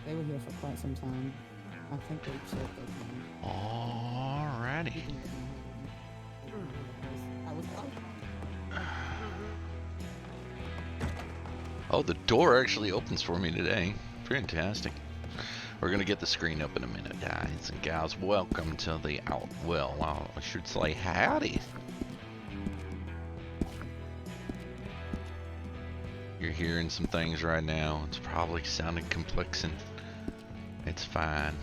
They were here for quite some time. I think they said they came. Alrighty. Oh, the door actually opens for me today. Fantastic. We're gonna get the screen up in a minute, guys and gals. Welcome to the I should say howdy. You're hearing some things right now. It's probably sounding complex and it's fine.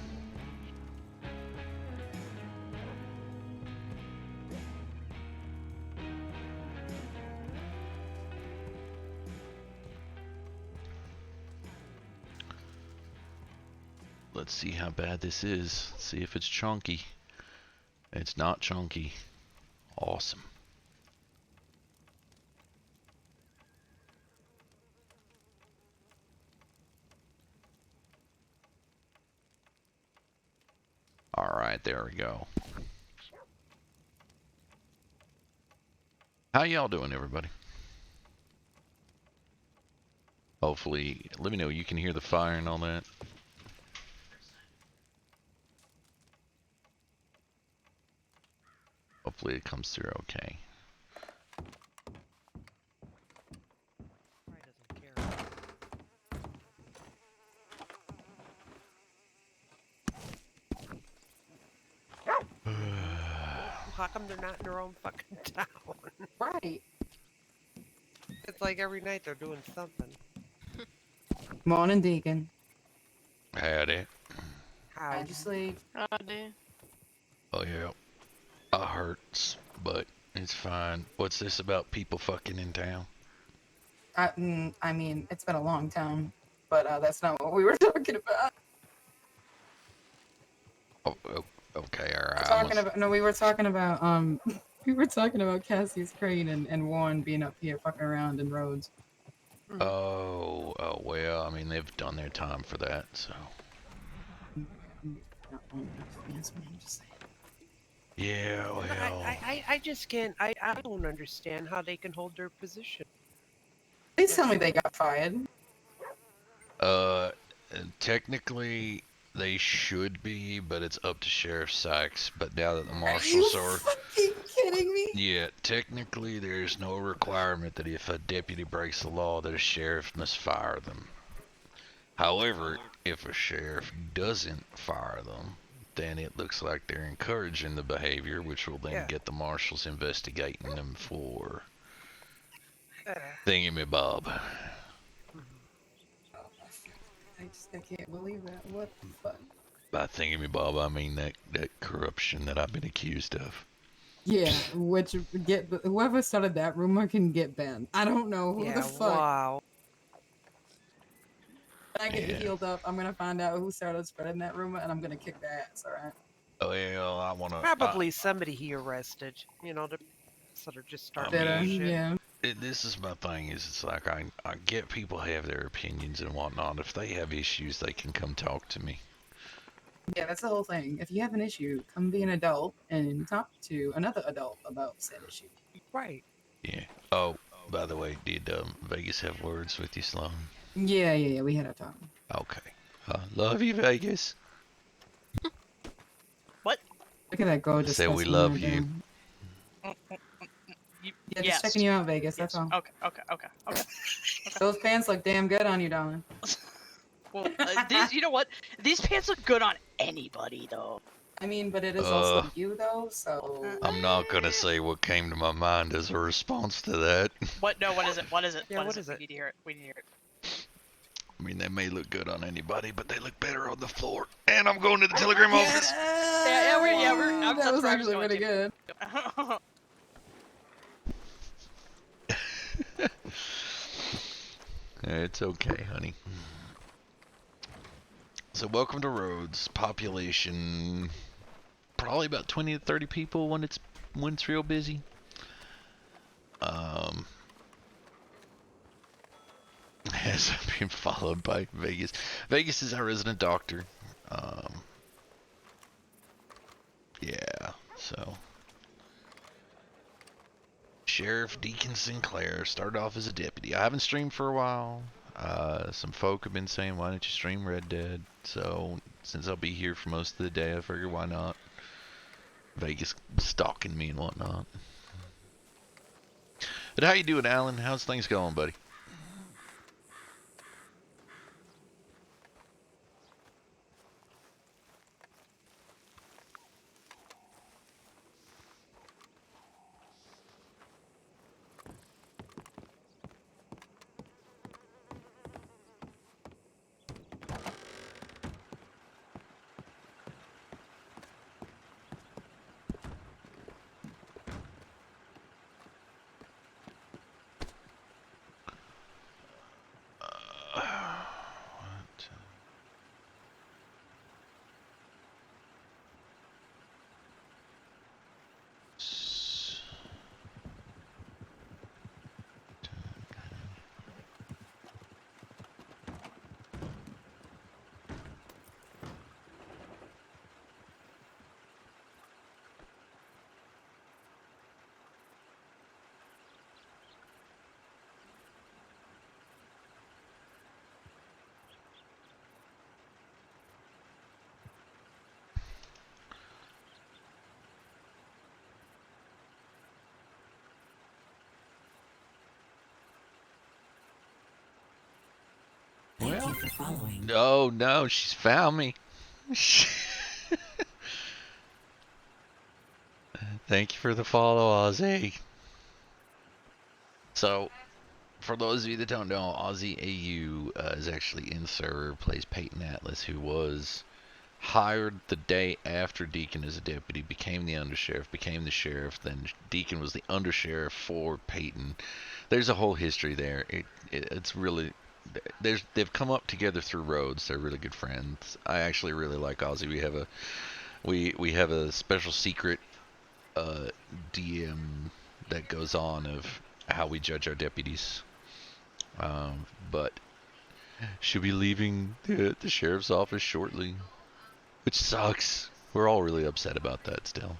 Let's see how bad this is. Let's see if it's chunky. It's not chunky. Awesome. Alright, there we go. How y'all doing, everybody? Hopefully, let me know you can hear the fire and all that. Hopefully it comes through okay. How come they're not in their own fucking town? Right. It's like every night they're doing something. Morning, Deacon. Howdy. How'd you sleep? Howdy. Oh yeah. It hurts, but it's fine. What's this about people fucking in town? I mean, it's been a long time, but that's not what we were talking about. Oh, okay, alright. We were talking about We were talking about Cassie's Crane and Warren being up here fucking around in Rhodes. Oh, well, I mean, they've done their time for that, so. Not long enough. That's what I'm just saying. Yeah, But well. I just can't. I don't understand how they can hold their position. Please tell me they got fired. Uh, technically, they should be, but it's up to Sheriff Sykes. But now that the Are you marshals are. fucking kidding me? Yeah, technically, there's no requirement that if a deputy breaks the law, that a sheriff must fire them. However, if a sheriff doesn't fire them, then it looks like they're encouraging the behavior, which will then Yeah. get the marshals investigating them for Uh, thingamabob. I can't believe that. What the fuck? By thingamabob, I mean that corruption that I've been accused of. Yeah, which whoever started that rumor can get banned. I don't know who the yeah. fuck. Wow. When I get Yeah. healed up, I'm gonna find out who started spreading that rumor, and I'm gonna kick their ass. All right. Well, I want to. Probably somebody he arrested. You know, to sort of just start I mean, shit. Yeah. This is my thing. Is it's like I get people have their opinions and whatnot. If they have issues, they can come talk to me. Yeah, that's the whole thing. If you have an issue, come be an adult and talk to another adult about said issue. Right. Yeah. Oh, by the way, did Vegas have words with you, Sloan? Yeah. We had a talk. Okay. Love you, Vegas. What? Look at that gorgeous. Say we specimen love right you. there. You, Yeah, just yes. checking you out, Vegas. Yes. That's all. Okay. Those pants look damn good on you, darling. Well, you know what? These pants look good on anybody, though. I mean, but it is also you, though. So I'm not gonna say what came to my mind as a response to that. What? No. What is it? What is it? Yeah, what is We it? need to hear it. We need to hear it. I mean, they may look good on anybody, but they look better on the floor. And I'm going to the telegram office. Yeah. That was actually really good. It's okay, honey. So welcome to Rhodes. Population probably about 20 to 30 people when it's real busy. Has been followed by Vegas. Vegas is our resident doctor. Yeah, so Sheriff Deacon Sinclair started off as a deputy. I haven't streamed for a while. Some folk have been saying, why don't you stream Red Dead? So, since I'll be here for most of the day, I figured why not? Vegas stalking me and whatnot. But how you doing, Alan? How's things going, buddy? Thank you for following. Oh no, she's found me. Thank you for the follow, Ozzy. So, for those of you that don't know, Ozzy AU is actually in server, plays Peyton Atlas, who was hired the day after Deacon as a deputy, became the undersheriff, became the sheriff, then Deacon was the undersheriff for Peyton. There's a whole history there. It's really... they've come up together through Rhodes. They're really good friends. I actually really like Ozzy. We have a special secret DM that goes on of how we judge our deputies. But she'll be leaving the sheriff's office shortly, which sucks. We're all really upset about that still.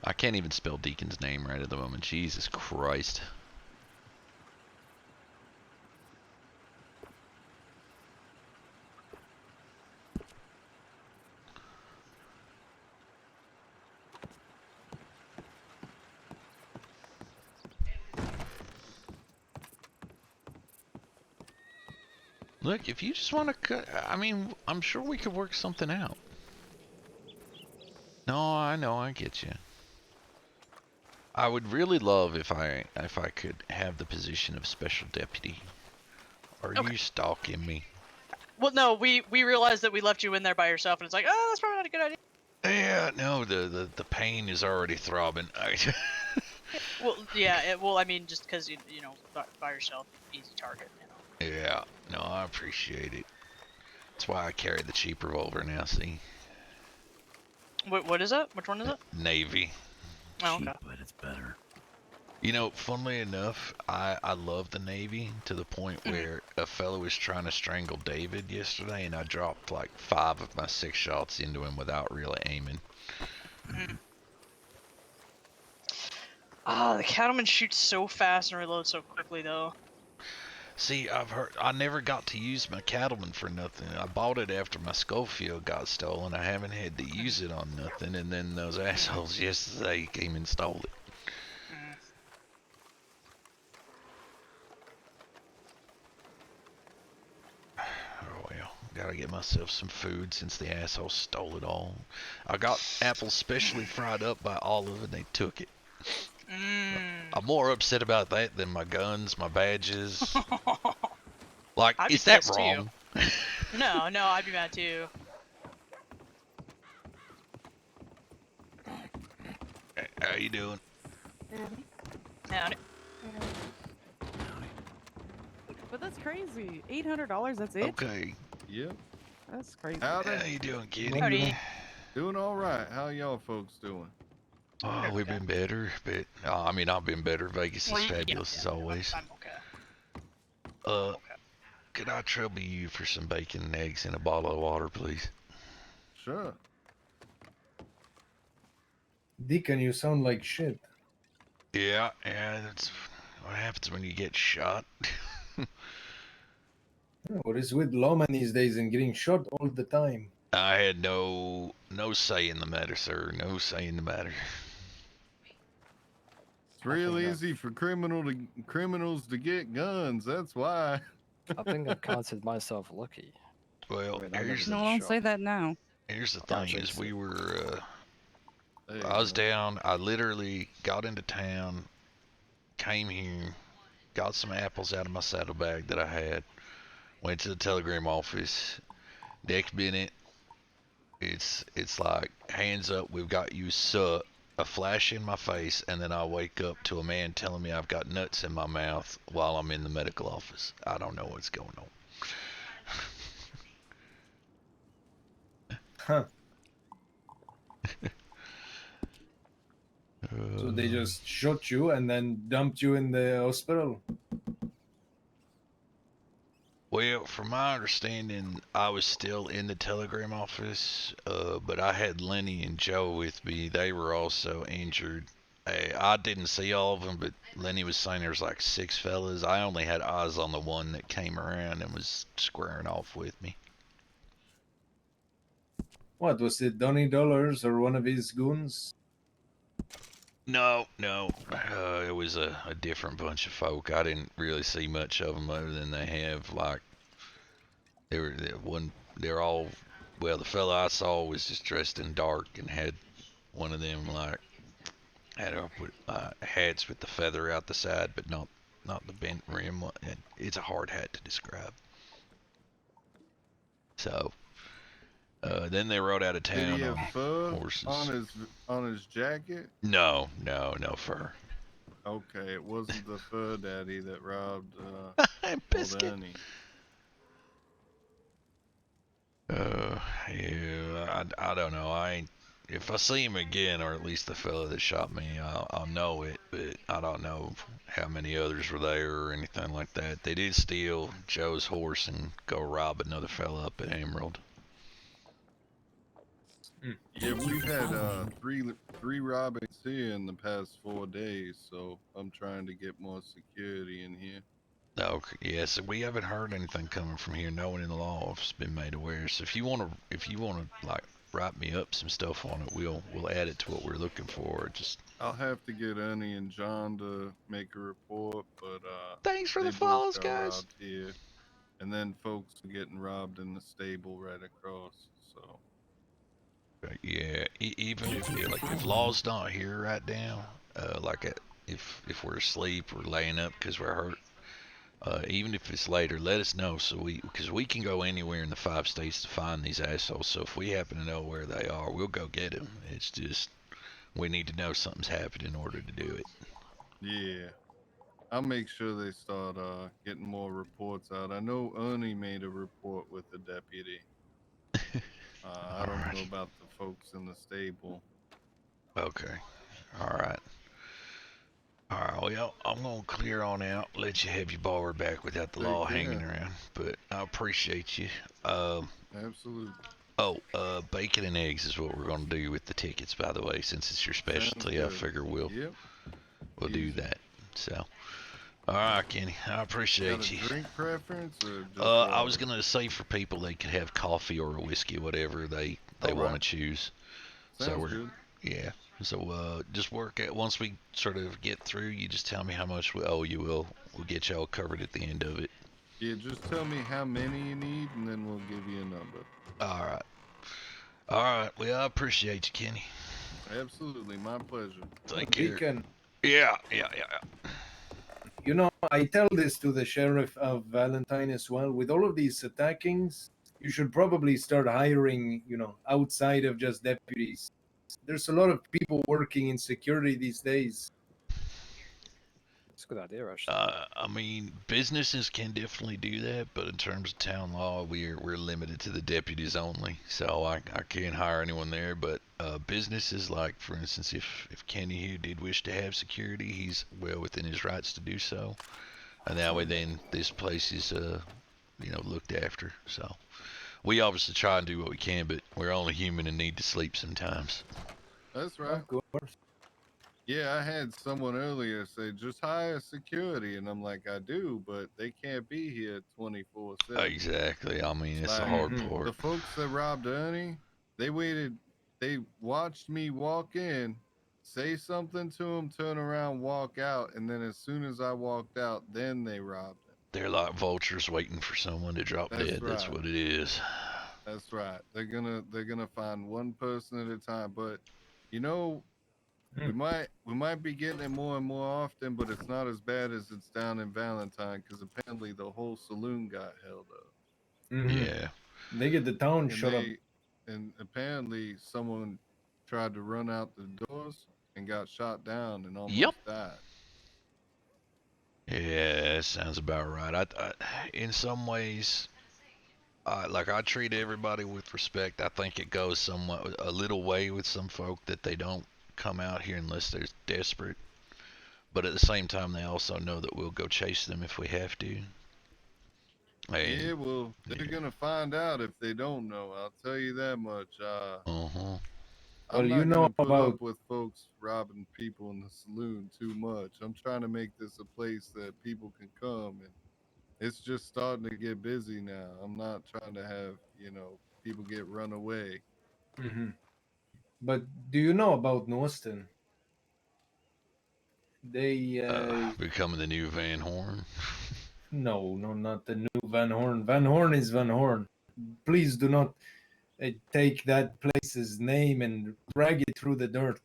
I can't even spell Deacon's name right at the moment. Jesus Christ. Look, if you just want to cut, I mean, I'm sure we could work something out. No, I know, I get you. I would really love if I could have the position of special deputy. Are Okay. you stalking me? Well, no, we realized that we left you in there by yourself, and it's like, oh, that's probably not a good idea. Yeah, no, the pain is already throbbing. Well, yeah, well, I mean, just because you know, by yourself, easy target. You know. Yeah, no, I appreciate it. That's why I carry the cheap revolver now. See, What is it? Which one is it? Navy. Oh, Cheap, okay. but it's better. You know, funnily enough, I love the Navy to the point where a fellow was trying to strangle David yesterday, and I dropped like 5 of my 6 shots into him without really aiming. Ah, the cattleman shoots so fast and reloads so quickly, though. See, I've heard I never got to use my cattleman for nothing. I bought it after my Schofield got stolen. I haven't had to use it on nothing, and then those assholes yesterday came and stole it. Oh well, gotta get myself some food since the assholes stole it all. I got apples specially fried up by Olive, and they took it. I'm more upset about that than my guns, my badges. Like, I'd be is that pissed, too. wrong? No, I'd be mad too. How you doing? Howdy. But that's crazy. $800, that's it? Okay. Yep. That's crazy. How Howdy. you doing, kitty? Howdy. Doing all right. How y'all folks doing? Oh, we've been better, but I mean, I've been better. Vegas is Well, fabulous as always. I'm okay. Could I trouble you for some bacon and eggs and a bottle of water, please? Sure. Deacon, you sound like shit. Yeah, that's what happens when you get shot. What is with lawmen these days and getting shot all the time? I had no say in the matter, sir. No say in the matter. It's real think easy for criminals to get guns. That's why. I think I've considered myself lucky. Well, Wait, I here's never No, the, don't say that now. here's the Gotcha. thing: is we were. There you I was go. down. I literally got into town, came here, got some apples out of my saddlebag that I had, went to the telegram office. Next minute, it's like, hands up, we've got you, sup. A flash in my face, and then I wake up to a man telling me I've got nuts in my mouth while I'm in the medical office. I don't know what's going on. Huh. So they just shot you and then dumped you in the hospital? Well, from my understanding, I was still in the telegram office, but I had Lenny and Joe with me. They were also injured. I didn't see all of them, but Lenny was saying there was like 6 fellas. I only had eyes on the one that came around and was squaring off with me. What, was it Donnie Dollars or one of his goons? No. It was a different bunch of folk. I didn't really see much of them other than they have, like, they're all, well, the fella I saw was just dressed in dark and had one of them, like, had hats with the feather out the side, but not the bent rim. It's a hard hat to describe. So, then they rode out of Did town he on have fur horses. on his jacket? No fur. Okay, it wasn't the fur daddy that robbed Biscuit. Danny. Yeah, I don't know. I ain't. If I see him again, or at least the fella that shot me, I'll know it. But I don't know how many others were there or anything like that. They did steal Joe's horse and go rob another fella up at Emerald. Yeah, we've had three robberies here in the past 4 days, so I'm trying to get more security in here. Okay, yeah, so we haven't heard anything coming from here. No one in the law office has been made aware. So if you wanna like write me up some stuff on it, we'll add it to what we're looking for. Just I'll have to get Ernie and John to make a report, but thanks for they the both follows, got guys. robbed here, and then folks are getting robbed in the stable right across. So Yeah, even if law's not here right now, if we're asleep or laying up because we're hurt, even if it's later, let us know because we can go anywhere in the 5 states to find these assholes. So if we happen to know where they are, we'll go get them. It's just we need to know something's happened in order to do it. yeah, I'll make sure they start getting more reports out. I know Ernie made a report with the deputy. I don't know Alrighty. about the folks in the stable. Okay. All right. All right. Well, I'm gonna clear on out. Let you have your bar back without the Take law care. hanging around. But I appreciate you. Absolutely. Bacon and eggs is what we're gonna do with the tickets. By the way, since it's your specialty, I good. figure we'll Yep. do Easy. that. So, all right, Kenny. I Got appreciate a you. drink preference or just I was water? gonna say for people they could have coffee or a whiskey, whatever they All want to right. choose. So Sounds we're good. yeah. So just work at once we sort of get through. You just tell me how much we owe you. We'll get y'all covered at the end of it. Yeah, just tell me how many you need, and then we'll give you a number. All right. All right. Well, I appreciate you, Kenny. Absolutely, my pleasure. Take care. Deacon, Yeah. you know, I tell this to the sheriff of Valentine as well. With all of these attackings, you should probably start hiring, outside of just deputies. There's a lot of people working in security these days. It's a good idea, actually. I mean, businesses can definitely do that, but in terms of town law, we're limited to the deputies only. So I can't hire anyone there. But businesses, like for instance, if Kenny here did wish to have security, he's well within his rights to do so. And that way, then this place is looked after. So we obviously try and do what we can, but we're only human and need to sleep sometimes. That's right. Of course. Yeah, I had someone earlier say, just hire security. And I'm like, I do, but they can't be here 24/7. Exactly. I mean, it's the Like, hard Mhm. part. the folks that robbed Ernie, they watched me walk in, say something to him, turn around, walk out. And then as soon as I walked out, then they robbed him. They're like vultures waiting for someone to drop That's dead. That's right. what it is. That's right. They're gonna find one person at a time. But you know, we might be getting it more and more often, but it's not as bad as it's down in Valentine because apparently the whole saloon got held up. Mhm. Yeah. They get the town And shut up. and apparently someone tried to run out the doors and got shot down and almost Yep. died. Yeah, that sounds about right. In some ways, I treat everybody with respect. I think it goes somewhat a little way with some folk that they don't come out here unless they're desperate. But at the same time, they also know that we'll go chase them if we have to. And, Yeah, well, they're gonna find out if they don't know. I'll tell you that much. uh-huh. I'm Well, you not know gonna put about up with folks robbing people in the saloon too much. I'm trying to make this a place that people can come, and it's just starting to get busy now. I'm not trying to have people get run away. Mhm. But do you know about Norton? They Becoming the new Van Horn. no, not the new Van Horn. Van Horn is Van Horn. Please do not take that place's name and drag it through the dirt.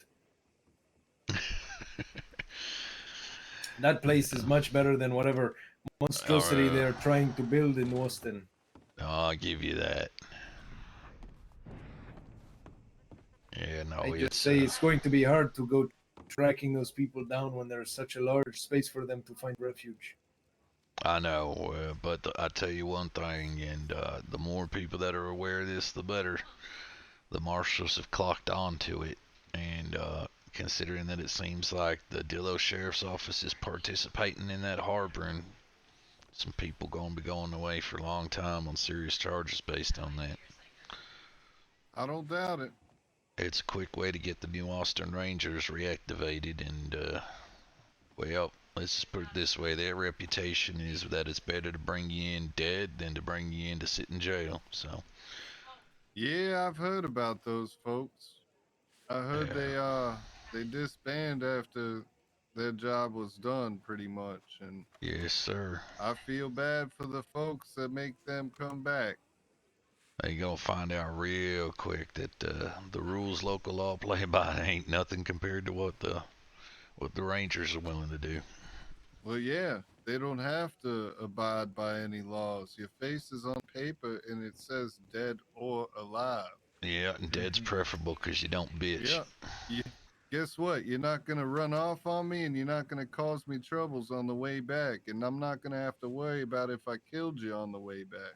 That place is much better than whatever monstrosity they're trying to build in Austin. I'll give you that. Yeah, no, I just it's say it's going to be hard to go tracking those people down when there's such a large space for them to find refuge. I know, but I tell you one thing, and the more people that are aware of this, the better. The marshals have clocked on to it, and considering that it seems like the Dillo Sheriff's Office is participating in that harboring, some people going to be going away for a long time on serious charges based on that. I don't doubt it. It's a quick way to get the New Austin Rangers reactivated, and well, let's just put it this way: their reputation is that it's better to bring you in dead than to bring you in to sit in jail. So, Yeah, I've heard about those folks. I heard they disband after their job was done, pretty much, and yes, sir. I feel bad for the folks that make them come back. They gonna find out real quick that the rules local law play by ain't nothing compared to what the Rangers are willing to do. Well, yeah, they don't have to abide by any laws. Your face is on paper and it says dead or alive. Yeah, and dead's preferable because you don't bitch. Yeah. Guess what? You're not going to run off on me and you're not going to cause me troubles on the way back. And I'm not going to have to worry about if I killed you on the way back.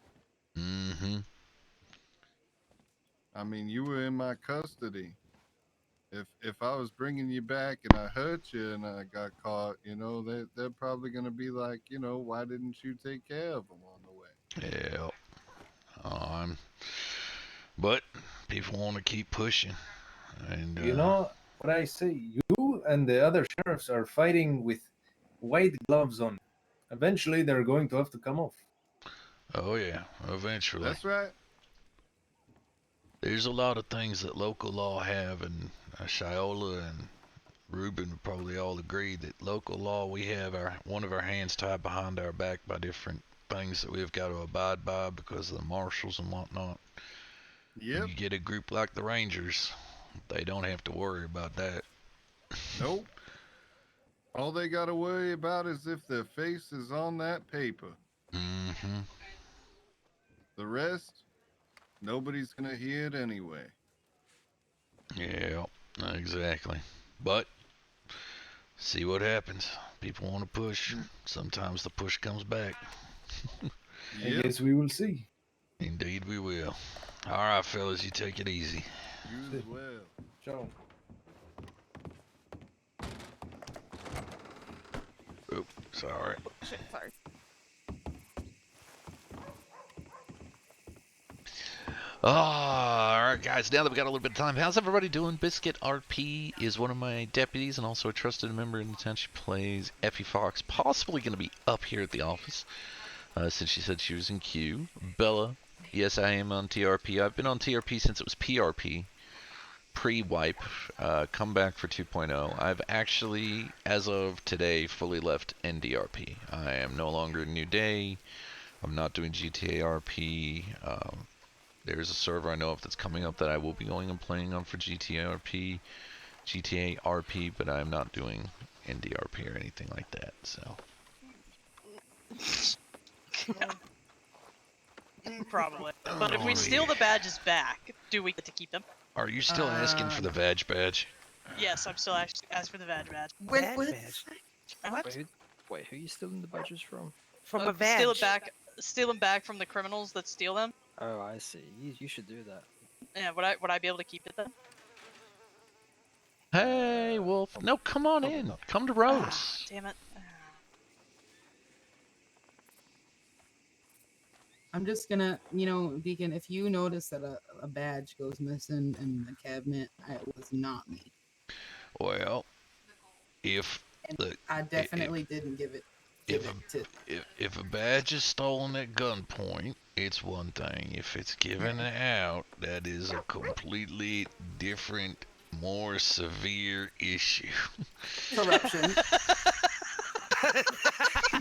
Mm-hmm. I mean, you were in my custody. If I was bringing you back and I hurt you and I got caught, they're probably going to be like, why didn't you take care of them on the way? Yeah. But people want to keep pushing. And You know what I say? You and the other sheriffs are fighting with white gloves on. Eventually, they're going to have to come off. Oh yeah, eventually. That's right. There's a lot of things that local law have, and Shiola and Ruben would probably all agree that local law, we have one of our hands tied behind our back by different things that we've got to abide by because of the marshals and whatnot. Yep. You get a group like the Rangers, they don't have to worry about that. Nope. All they got to worry about is if their face is on that paper. Mm-hmm. The rest, nobody's going to hear it anyway. Yeah, exactly. But see what happens. People want to push. Sometimes the push comes back. I guess we will see. Indeed we will. All right, fellas, you take it easy. You as well. Ciao. Oop, sorry. Shit, sorry. All right, guys, now that we got a little bit of time, how's everybody doing? Biscuit RP is one of my deputies and also a trusted member in the town. She plays Effie Fox, possibly going to be up here at the office since she said she was in queue. Bella, yes, I am on TRP. I've been on TRP since it was PRP, pre-wipe, come back for 2.0. I've actually, as of today, fully left NDRP. I am no longer in New Day. I'm not doing GTA RP. There's a server I know of that's coming up that I will be going and playing on for GTA RP, but I'm not doing NDRP or anything like that, so. Probably. But if we steal the badges back, do we get to keep them? Are you still asking for the Vag badge? Yes, I'm still asking for the badge. Bad With badge. what? Wait, who are you stealing the badges from? From a badge. Steal them back from the criminals that steal them. Oh, I see. You should do that. Yeah, would I be able to keep it then? Hey, Wolf. No, come on in. Come to Rhodes. Damn it. I'm just gonna, Deacon, if you notice that a badge goes missing in the cabinet, it was not me. Well, if I definitely didn't give it. If a badge is stolen at gunpoint, it's one thing. If it's given out, that is a completely different, more severe issue. Corruption.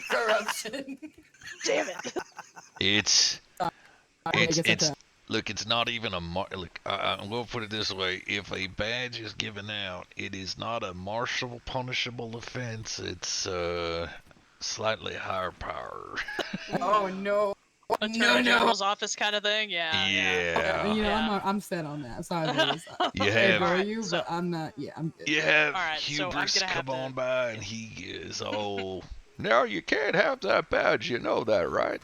Corruption. Damn it. It's look, it's not even a look. I'm gonna put it this way: if a badge is given out, it is not a martial punishable offense. It's slightly higher power. Oh no! Attorney General's office kind of thing. Yeah. Yeah. I'm set on that. Sorry, Liz. You I have. adore you, but I'm not. Yeah, I'm good. You have Alright, so I'm Hubris gonna have come on by, and he is all No, you can't have that badge. You know that, right?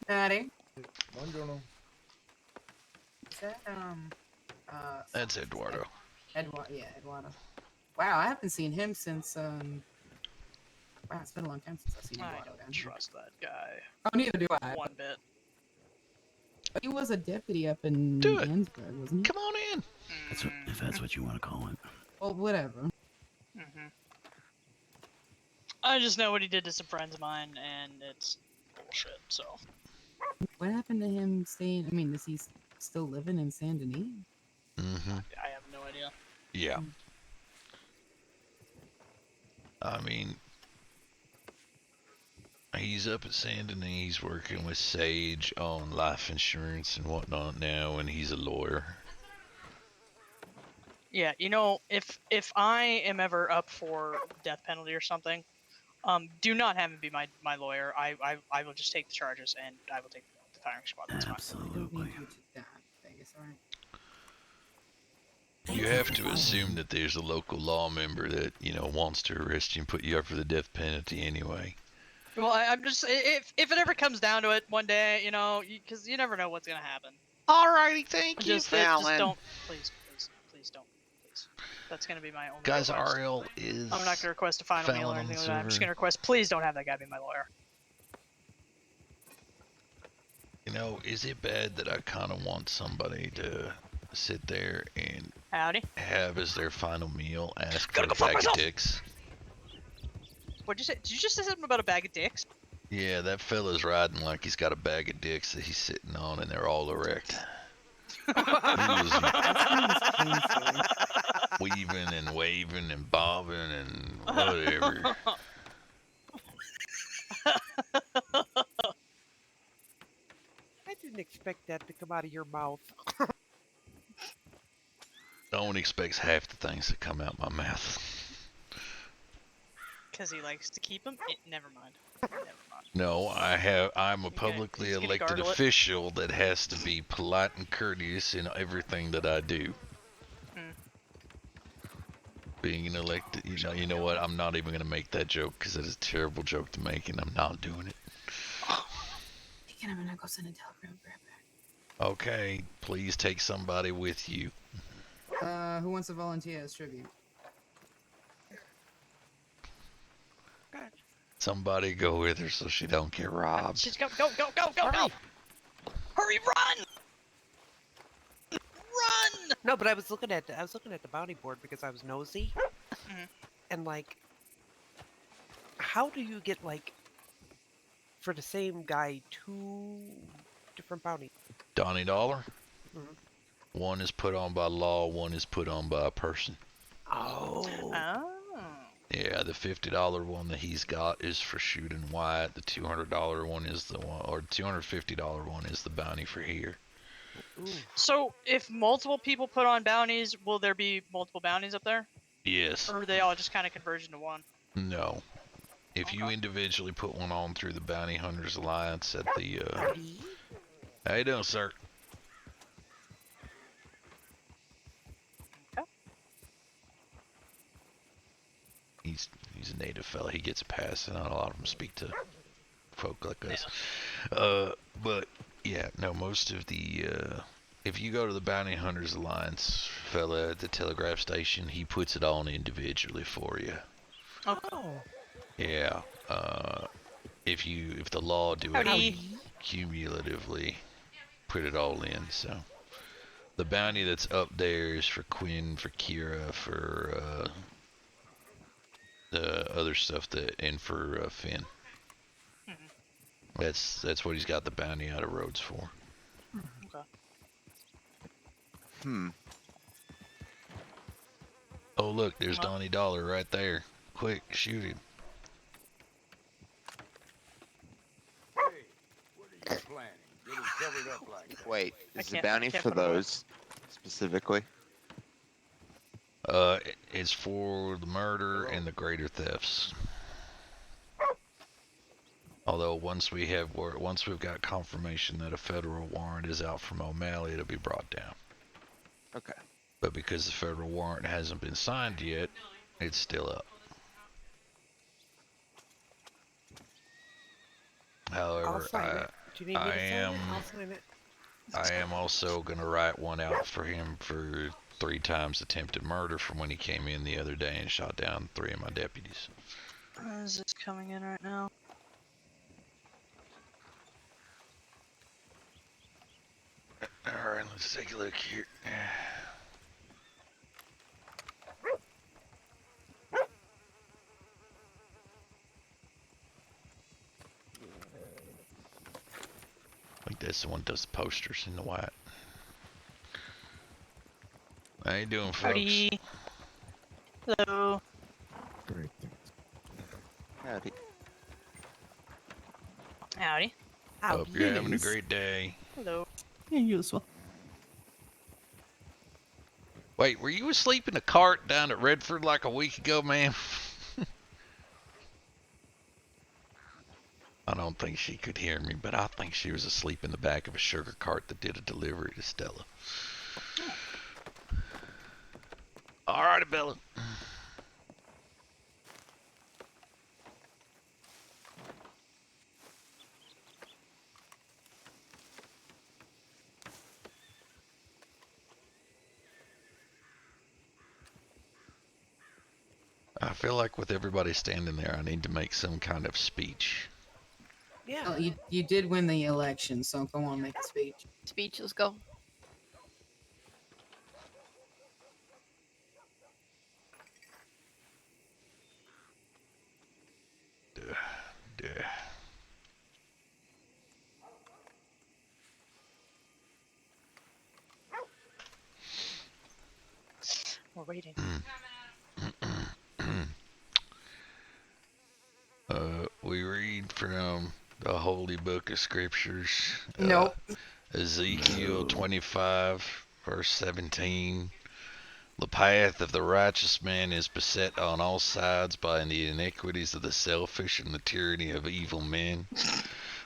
Maddie, Buongiorno. is that That's Eduardo. Eduardo? Yeah, Eduardo. Wow, I haven't seen him since Wow, it's been a long time since I've seen I Eduardo don't down here. trust that guy Oh, neither do I. one bit. But he was a deputy up in Do it. Ansburg, wasn't he? Come on in. If that's what you want to call it. Well, whatever. Mm-hmm. I just know what he did to some friends of mine, and it's bullshit. So What happened to him staying? I mean, is he still living in Saint Denis? Mm-hmm. I have no idea. Yeah. I mean, he's up at Saint Denis working with Sage on life insurance and whatnot now, and he's a lawyer. Yeah, if I am ever up for death penalty or something, do not have him be my lawyer. I will just take the charges and I will take the firing squad. That's fine. I don't need you to die, Vegas, alright? You have to assume that there's a local law member that, wants to arrest you and put you up for the death penalty anyway. Well, I'm just if it ever comes down to it one day, because you never know what's gonna happen. Alrighty, thank you, Just Fallon. don't, please don't, please. That's gonna be my only Guys, request. RL is. I'm not gonna request a final meal or Fallon on anything the like that. I'm just server. gonna request, please don't have that guy be my lawyer. Is it bad that I kind of want somebody to sit there and Howdy. have as their final meal ask for Gotta a go fuck bag of myself. dicks? What'd you say? Did you just say something about a bag of dicks? Yeah, that fella's riding like he's got a bag of dicks that he's sitting on and they're all erect. He was weaving and waving and bobbing and whatever. I didn't expect that to come out of your mouth. No one expects half the things that come out my mouth. Because he likes to keep them? Never mind. Never mind. No, I'm a Okay, publicly he's gonna elected gargle it. official that has to be polite and courteous in everything that I do. Being an elected, you know what? I'm not even gonna make that joke because it is a terrible joke to make, and I'm not doing it. Deacon, I'm gonna go send a telegram. Be right back. Okay, please take somebody with you. Who wants to volunteer as tribute? Somebody go with her so she don't get robbed. Just go! Hurry, run! Run! No, but I was looking at the bounty board because I was nosy, and how do you get for the same guy 2 different bounties? Donnie Dollar. Mhm. One is put on by law, one is put on by a person. Oh. Yeah, the $50 one that he's got is for shooting white. The $200 one is the one, or $250 one is the bounty for here. Ooh. So, if multiple people put on bounties, will there be multiple bounties up there? Yes. Or are they all just kind of converge into one? No. If you individually put one on through the Bounty Hunters Alliance at the, How you doing, sir? Okay. He's a native fella. He gets a pass, and not a lot of them speak to folk like us. But yeah, no. Most of the if you go to the Bounty Hunters Alliance fella at the telegraph station, he puts it on individually for you. Oh. Yeah. If the law do it cumulatively, put it all in. So the bounty that's up there is for Quinn, for Kira, for the other stuff and for Finn. That's what he's got the bounty out of Rhodes for. Okay. Oh look, there's Donnie Dollar right there. Quick, shoot him. Wait, is the can't- bounty I can't for put 'em away. those specifically? It's for the murder and the greater thefts. Although once we've got confirmation that a federal warrant is out from O'Malley, it'll be brought down. Okay. But because the federal warrant hasn't been signed yet, It's still up. I'll However, sign it. Do you need me to sign it? I'll sign it. I am also gonna write one out for him for 3 times attempted murder from when he came in the other day and shot down 3 of my deputies. Is this coming in right now? Alright, let's take a look here. I think that's the one that does the posters in the white. How you doing, folks? Howdy. Hello. Great. Howdy. Howdy. Hope you're having a great day. Hello. Yeah, you as well. Wait, were you asleep in a cart down at Redford like a week ago, ma'am? I don't think she could hear me, but I think she was asleep in the back of a sugar cart that did a delivery to Stella. Alrighty, Bella. I feel like with everybody standing there, I need to make some kind of speech. Yeah. Well, you did win the election, so go on, make a speech. Speech, let's go. Duh. We're waiting. We read from the Holy Book of Scriptures. Nope. Ezekiel 25, verse 17. The path of the righteous man is beset on all sides by the iniquities of the selfish and the tyranny of evil men.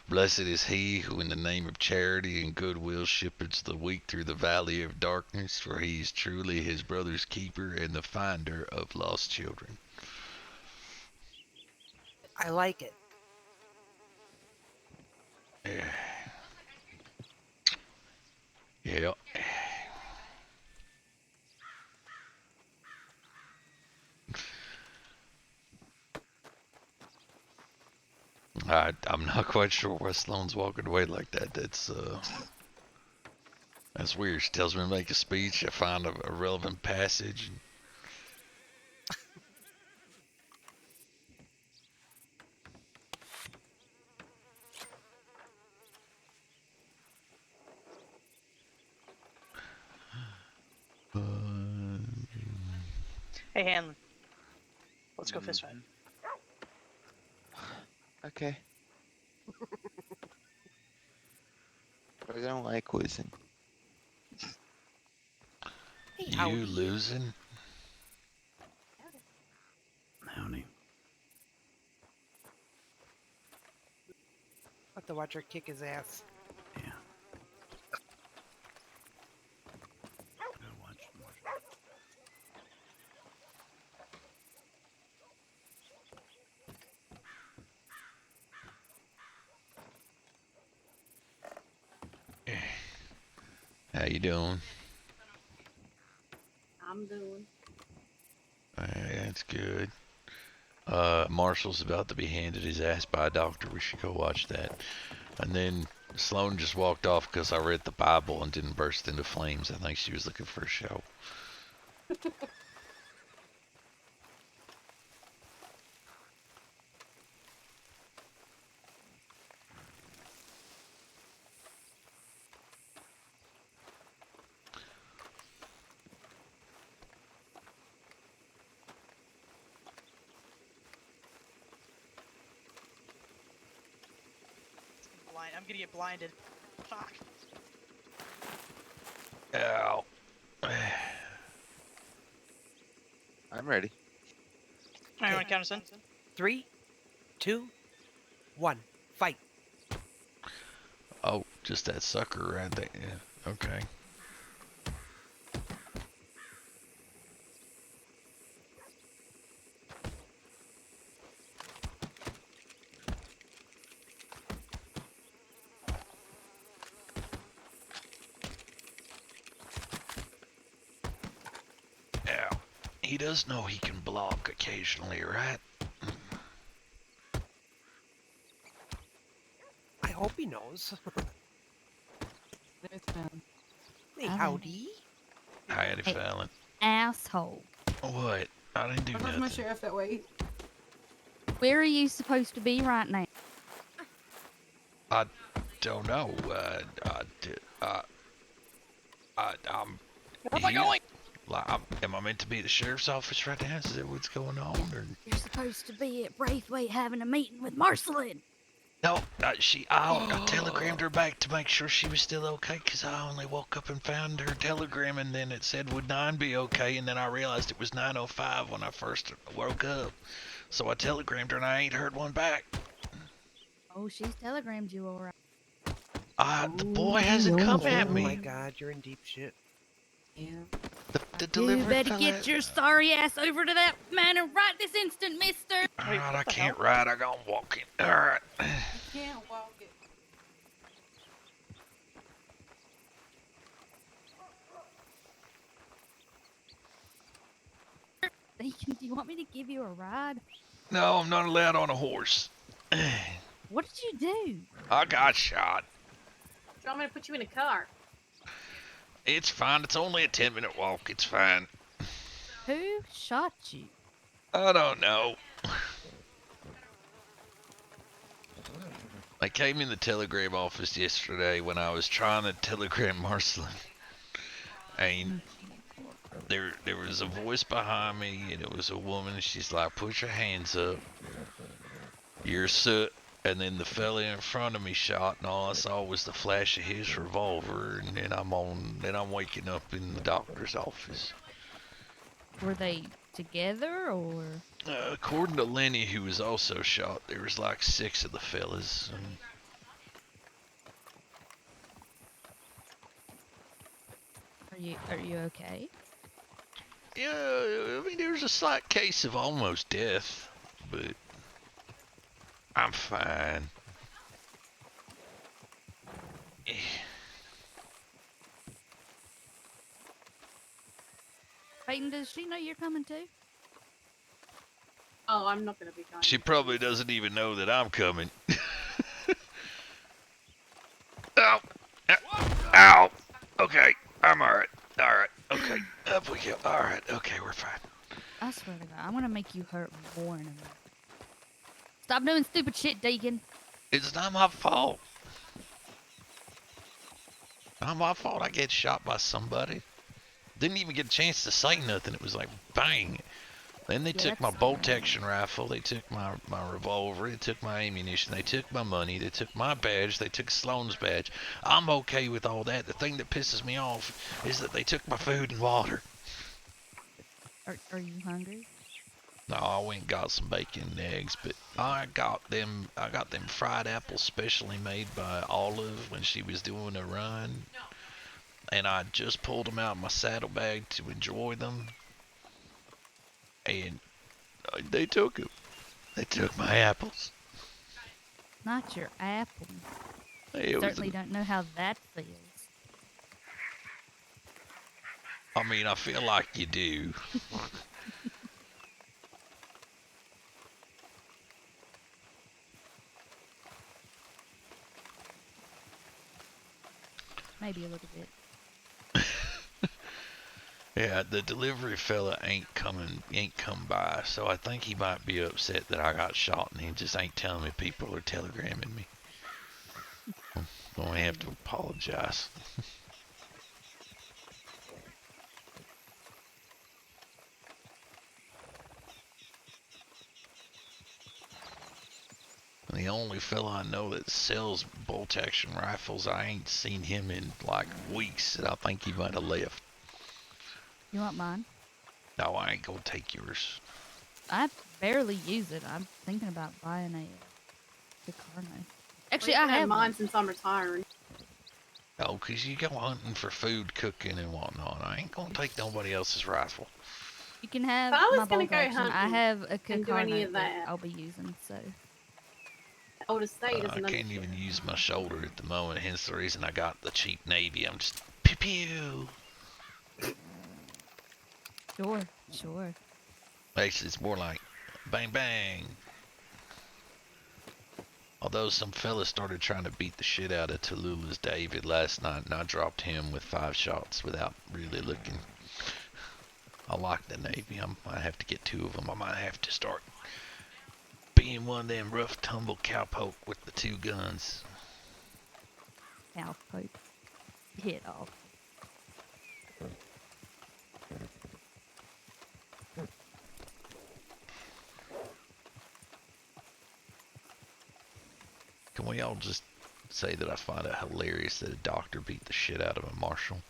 Blessed is he who in the name of charity and goodwill shepherds the weak through the valley of darkness, for he is truly his brother's keeper and the finder of lost children. I like it. Yeah. I'm not quite sure why Sloane's walking away like that. That's weird. She tells me to make a speech. I find a relevant passage. Hey, Hanlon. Let's go fist fight. Okay. But I don't like losing. Hey, You howdy. losing? Howdy. Let the watcher kick his ass. Yeah. Gotta watch. How you doing? I'm doing. That's good. Marshall's about to be handed his ass by a doctor. We should go watch that. And then Sloane just walked off because I read the Bible and didn't burst into flames. I think she was looking for a show. I'm gonna get blinded. Fuck. Ow. I'm ready. Alright, want to count us in? 3, 2, 1. Fight. Oh, just that sucker right there. Yeah. Okay. he does know he can block occasionally, right? I hope he knows. There's Fallon. Hey, Alright. howdy. Howdy, Hey. Fallon. Asshole. What? I didn't do How comes my nothing. sheriff that way? Where are you supposed to be right now? I don't know. I'm Where am I here. going? Like, am I meant to be at the sheriff's office right now? Is that what's going on? Or You're supposed to be at Braithwaite having a meeting with Marceline. no? I telegrammed her back to make sure she was still okay, because I only woke up and found her telegram, and then it said would 9 be okay, and then I realized it was 9:05 when I first woke up. So I telegrammed her, and I ain't heard one back. Oh, she's telegrammed you all right. The boy hasn't come at Oh my me. god, you're in deep shit. Yeah. The You delivery better fella. get your sorry ass over to that manor right this instant, mister. Wait, Alright, what I the can't hell? ride. I got walking. Alright. You can't walk it. Deacon, do you want me to give you a ride? No, I'm not allowed on a horse. What did you do? I got shot. Do you want me to put you in a car? It's fine. It's only a 10-minute walk. It's fine. Who shot you? I don't know. I came in the telegram office yesterday when I was trying to telegram Marceline. And there was a voice behind me, and it was a woman. She's like, "Put your hands up. You're soot." And then the fella in front of me shot, and all I saw was the flash of his revolver. And then I'm waking up in the doctor's office. Were they together or? According to Lenny, who was also shot, there was like 6 of the fellas. Are you okay? Yeah, I mean, there's a slight case of almost death, but I'm fine. Peyton, does she know you're coming too? Oh, I'm not going to be kind. She probably doesn't even know that I'm coming. Ow! Ow! Okay, I'm alright. Alright, okay. Up we go. Alright, okay, we're fine. I swear to God, I'm gonna make you hurt more in a minute. Stop doing stupid shit, Deacon. It's not my fault. Not my fault I get shot by somebody. Didn't even get a chance to say nothing. It was like, bang. Then they took my bolt action rifle, they took my revolver, they took my ammunition, they took my money, they took my badge, they took Sloan's badge. I'm okay with all that. The thing that pisses me off is that they took my food and water. Are you hungry? No, I went and got some bacon and eggs, but I got them fried apples specially made by Olive when she was doing a run. And I just pulled them out of my saddlebag to enjoy them. And they took them. They took my apples. Not your apple. It was Certainly don't know how that feels. I mean, I feel like you do. Maybe a little bit. Yeah, the delivery fella ain't come by, so I think he might be upset that I got shot and he just ain't telling me people are telegramming me. I'm gonna have to apologize. The only fella I know that sells bolt action rifles, I ain't seen him in like weeks, and I think he might have left. You want mine? No, I ain't gonna take yours. I barely use it. I'm thinking about buying a Picarno. Actually, Well, I you can have mine one. since I'm retiring. Oh, 'cause you go hunting for food, cooking, and whatnot. I ain't gonna take nobody else's rifle. You can have But I was my gonna bolt go action. I hunting have a and do any Picarno of that that. I'll be using, so. The old estate I doesn't can't even use my shoulder at the moment, hence the reason I got the cheap Navy. I'm just pew pew. Sure, sure. Actually, it's more like bang bang. Although some fellas started trying to beat the shit out of Tallulah's David last night, and I dropped him with 5 shots without really looking. I like the Navy. I might have to get 2 of them. I might have to start being one of them rough tumble cowpoke with the 2 guns. Cowpoke. Hit off. Can we all just say that I find it hilarious that a doctor beat the shit out of a marshal?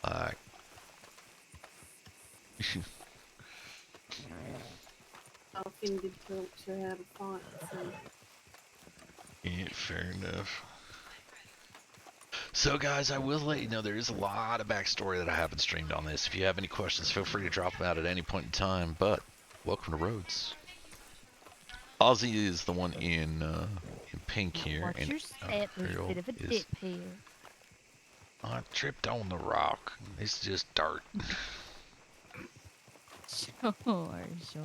Like, Offended to show how to fight. So. yeah, fair enough. So guys, I will let you know there is a lot of backstory that I haven't streamed on this. If you have any questions, feel free to drop them out at any point in time. But welcome to Rhodes. Ozzy is the one in pink here, Watch and your step. There's a bit of a dip here. I tripped on the rock. It's just dirt. Sure, sure.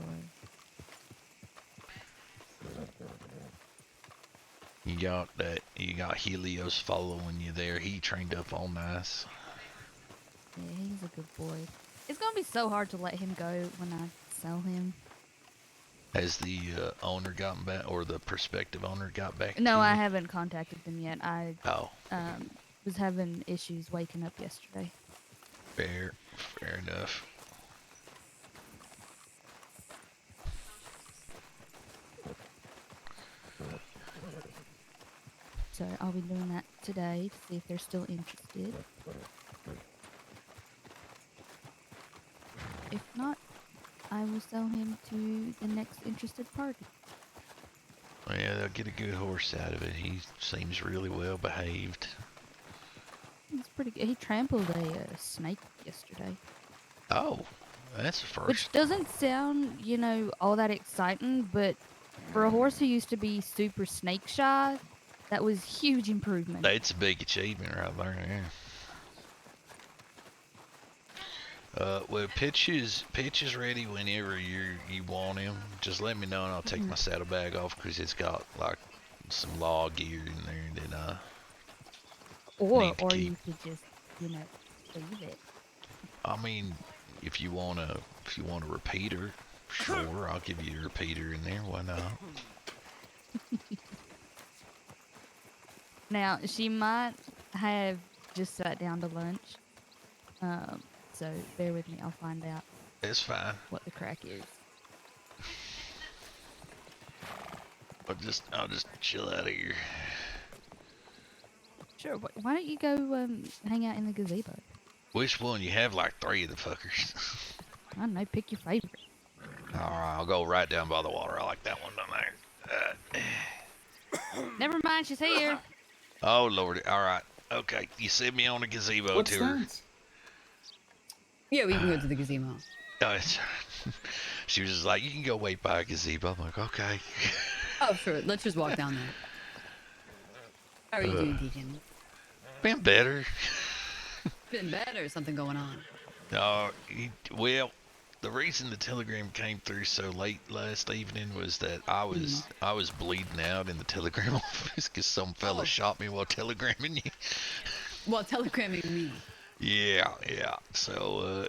You got Helios following you there. He trained up all nice. Yeah, he's a good boy. It's gonna be so hard to let him go when I sell him. Has the owner gotten back, or the prospective owner got back? No, to I you? haven't contacted them yet. I was having issues waking up yesterday. Fair enough. So I'll be doing that today to see if they're still interested. If not, I will sell him to the next interested party. Well, yeah, they'll get a good horse out of it. He seems really well behaved. It's pretty good. He trampled a snake yesterday. Oh, that's a first. Which doesn't sound, all that exciting, but for a horse who used to be super snake shy, that was huge improvement. That's a big achievement right there, yeah. Well, pitch is ready whenever you want him. Just let me know and I'll take my saddlebag off because it's got like some law gear in there that or need to keep. You could just, leave it. I mean, if you want a repeater, sure, I'll give you a repeater in there. Why not? Now, she might have just sat down to lunch. So bear with me. I'll find out. It's fine. What the crack is. I'll just chill out of here. Sure. Why don't you go hang out in the gazebo? Which one? You have like 3 of the fuckers. I don't know. Pick your favorite. Alright, I'll go right down by the water. I like that one down there. Never mind. She's here. Oh, Lord. Alright. Okay. You send me on a gazebo What's tour. that? Yeah, we can go to the gazebo. She was just like, you can go wait by a gazebo. I'm like, okay. Oh, sure. Let's just walk down there. How are you doing, Deacon? Been better. Been better. Something going on. Well, the reason the telegram came through so late last evening was that I was bleeding out in the telegram office because some fella shot me while telegramming you. While telegramming me. Yeah. So,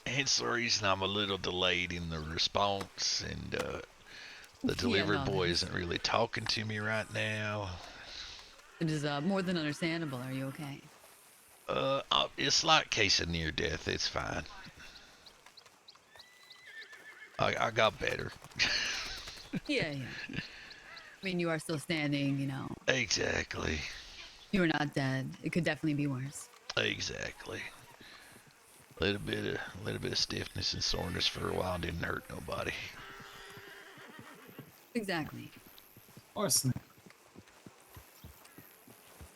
hence the reason I'm a little delayed in the response, and the delivery boy isn't really talking to me right now. It is more than understandable. Are you okay? It's like case of near death. It's fine. I got better. Yeah. I mean, you are still standing, Exactly. You are not dead. It could definitely be worse. Exactly. A little bit of stiffness and soreness for a while didn't hurt nobody. Exactly. Arsenic.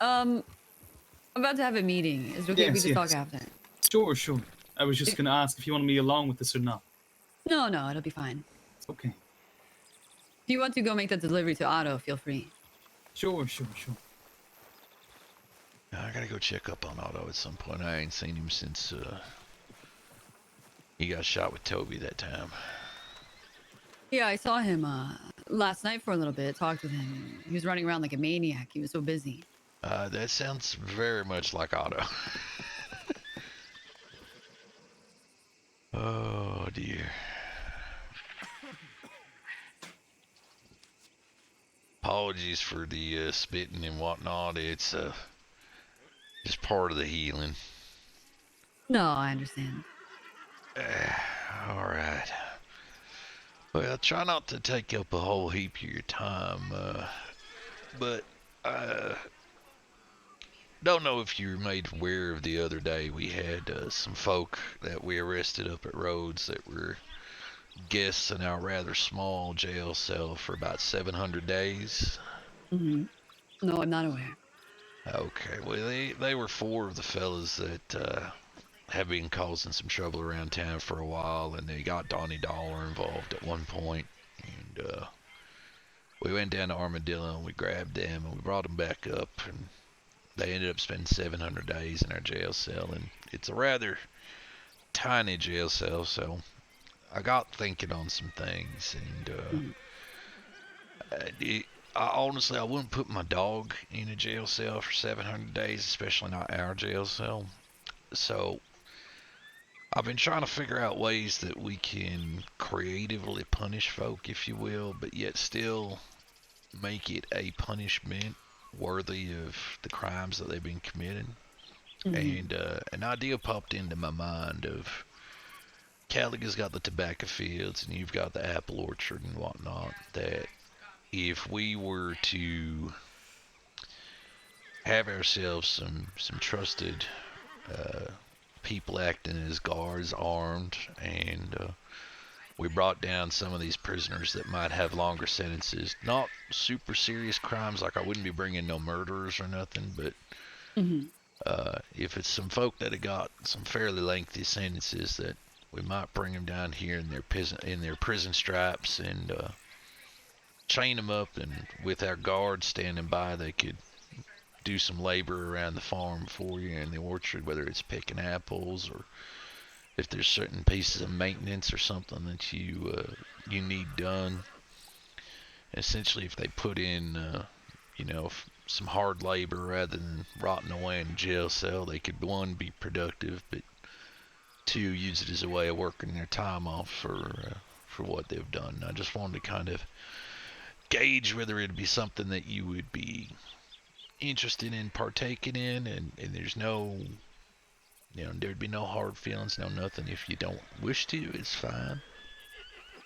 I'm about to have a meeting. Is it okay if we just talk after? Sure. I was just gonna ask if you want me along with this or not. No, it'll be fine. It's okay. If you want to go make that delivery to Otto, feel free. Sure. I gotta go check up on Otto at some point. I ain't seen him since He got shot with Toby that time. Yeah, I saw him last night for a little bit. Talked with him. He was running around like a maniac. He was so busy. That sounds very much like Otto. Oh dear. Apologies for the spitting and whatnot. It's just part of the healing. No, I understand. All right. Well, try not to take up a whole heap of your time, but don't know if you were made aware of the other day we had some folk that we arrested up at Rhodes that were guests in our rather small jail cell for about 700 days. Mm-hmm. No, I'm not aware. Okay, well, they were 4 of the fellas that have been causing some trouble around town for a while, and they got Donnie Dollar involved at one point, and we went down to Armadillo and we grabbed them and we brought them back up, and they ended up spending 700 days in our jail cell, and it's a rather tiny jail cell, so I got thinking on some things, and honestly, I wouldn't put my dog in a jail cell for 700 days, especially not our jail cell. So I've been trying to figure out ways that we can creatively punish folk, if you will, but yet still make it a punishment worthy of the crimes that they've been committing. And an idea popped into my mind of Caliga's got the tobacco fields and you've got the apple orchard and whatnot, that if we were to have ourselves some trusted people acting as guards, armed, and we brought down some of these prisoners that might have longer sentences. Not super serious crimes, like I wouldn't be bringing no murderers or nothing, but if it's some folk that have got some fairly lengthy sentences, that we might bring them down here in their prison stripes and chain them up, and with our guards standing by, they could do some labor around the farm for you in the orchard, whether it's picking apples or if there's certain pieces of maintenance or something that you need done. Essentially, if they put in some hard labor rather than rotting away in a jail cell, they could, 1, be productive, but 2, use it as a way of working their time off for what they've done. I just wanted to kind of gauge whether it'd be something that you would be interested in partaking in, and there's no, there'd be no hard feelings, no nothing. If you don't wish to, it's fine.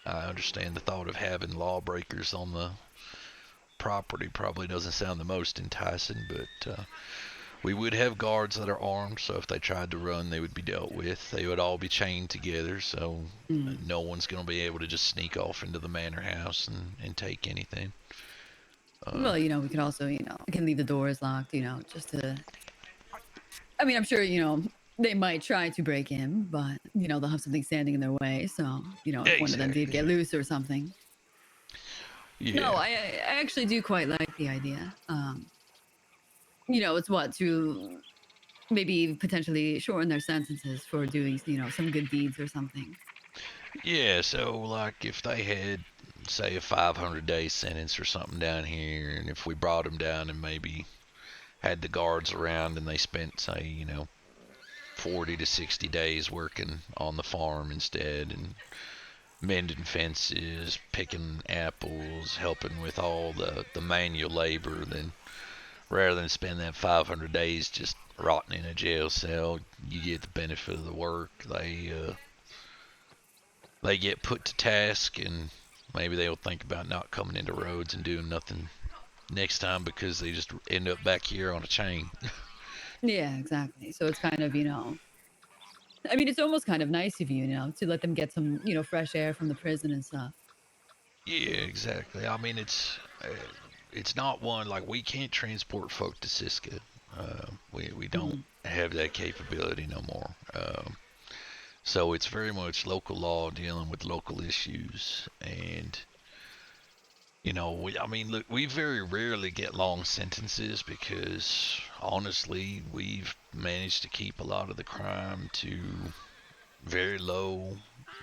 I understand the thought of having lawbreakers on the property probably doesn't sound the most enticing, but we would have guards that are armed, so if they tried to run, they would be dealt with. They would all be chained together, so no one's going to be able to just sneak off into the manor house and take anything. Well, we could also, we can leave the doors locked, just to... I mean, I'm sure, they might try to break in, but, they'll have something standing in their way, so, if one of them did get loose or something. Yeah. No, I actually do quite like the idea. It's what, to maybe potentially shorten their sentences for doing, some good deeds or something. Yeah, so like if they had, say, a 500-day sentence or something down here, and if we brought them down and maybe had the guards around and they spent, say, 40 to 60 days working on the farm instead, and mending fences, picking apples, helping with all the manual labor, then rather than spend that 500 days just rotting in a jail cell, you get the benefit of the work. They get put to task, and maybe they'll think about not coming into Rhodes and doing nothing next time because they just end up back here on a chain. Yeah, exactly. So it's kind of, I mean, it's almost kind of nice of you, to let them get some, fresh air from the prison and stuff. Yeah, exactly. I mean, it's not one, like, we can't transport folk to Siska. We don't have that capability no more. So it's very much local law dealing with local issues, and look, we very rarely get long sentences because honestly, we've managed to keep a lot of the crime to very low,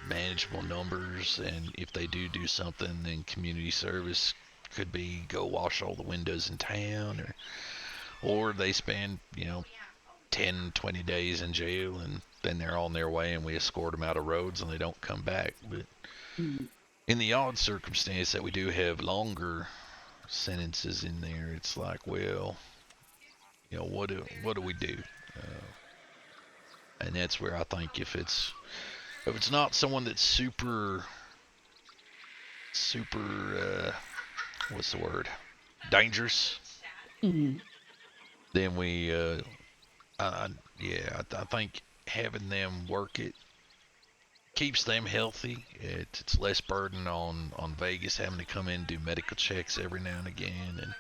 manageable numbers, and if they do something, then community service could be go wash all the windows in town, or they spend 10, 20 days in jail, and then they're on their way, and we escort them out of Rhodes, and they don't come back. But in the odd circumstance that we do have longer sentences in there, it's like, well, what do we do? And that's where I think if it's not someone that's super, what's the word, dangerous, then we, I think having them work it keeps them healthy. It's less burden on Vegas having to come in and do medical checks every now and again. And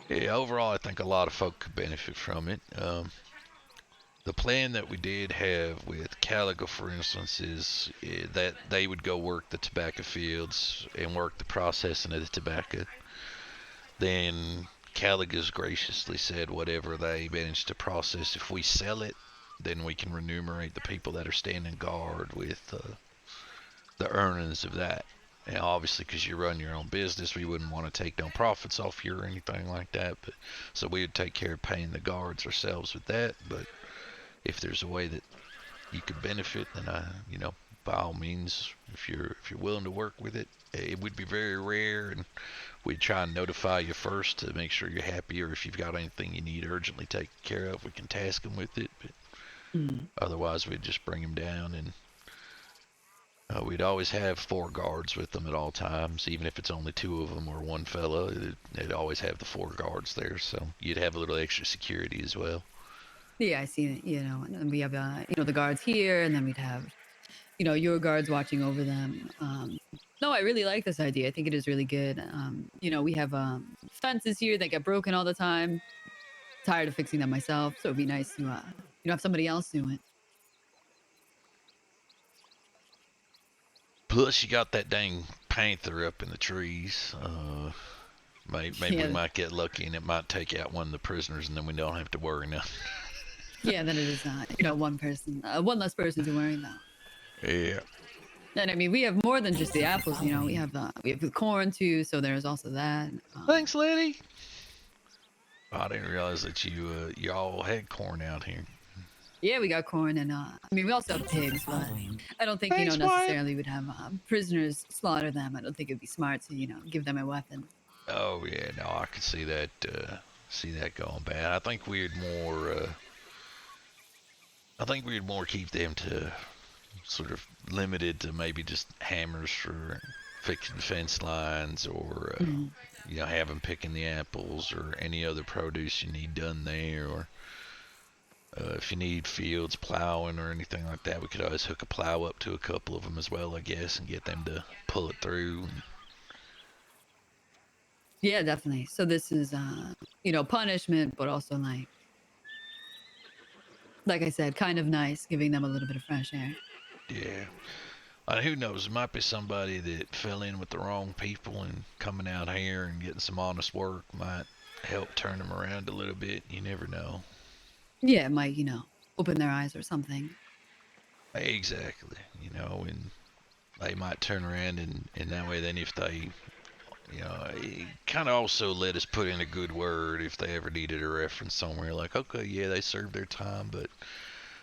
yeah, overall, I think a lot of folk could benefit from it. The plan that we did have with Calico, for instance, is that they would go work the tobacco fields and work the processing of the tobacco. Then Calico's graciously said whatever they manage to process, if we sell it, then we can remunerate the people that are standing guard with the earnings of that. And obviously, because you run your own business, we wouldn't want to take no profits off you or anything like that. But so we would take care of paying the guards ourselves with that. But if there's a way that you could benefit, then by all means, if you're willing to work with it, it would be very rare, and we'd try and notify you first to make sure you're happy, or if you've got anything you need urgently taken care of, we can task them with it. But otherwise, we'd just bring them down, and we'd always have 4 guards with them at all times, even if it's only 2 of them or one fella. They'd always have the 4 guards there, so you'd have a little extra security as well. Yeah, I see it. And then we have the guards here, and then we'd have your guards watching over them. No, I really like this idea. I think it is really good. We have fences here that get broken all the time. Tired of fixing them myself, so it'd be nice to have somebody else do it. Plus, you got that dang panther up in the trees. Maybe we might get lucky, and it might take out one of the prisoners, and then we don't have to worry nothing. Yeah, then it is one less person to worry about. Yeah. And I mean, we have more than just the apples. We have the corn too, so there's also that. Thanks, lady. I didn't realize that you all had corn out here. Yeah, we got corn, and we also have pigs, but I don't think necessarily would have prisoners slaughter them. I don't think it'd be smart to give them a weapon. Oh yeah, no, I could see that going bad. I think we'd more keep them to sort of limited to maybe just hammers for fixing fence lines, or have them picking the apples or any other produce you need done there, or if you need fields plowing or anything like that, we could always hook a plow up to a couple of them as well, I guess, and get them to pull it through. Yeah, definitely. So this is punishment, but also like I said, kind of nice, giving them a little bit of fresh air. Yeah. Who knows? It might be somebody that fell in with the wrong people, and coming out here and getting some honest work might help turn them around a little bit. You never know. Yeah, it might, open their eyes or something. Exactly. And they might turn around, and that way then if they, it kind of also let us put in a good word if they ever needed a reference somewhere, like, okay, yeah, they served their time, but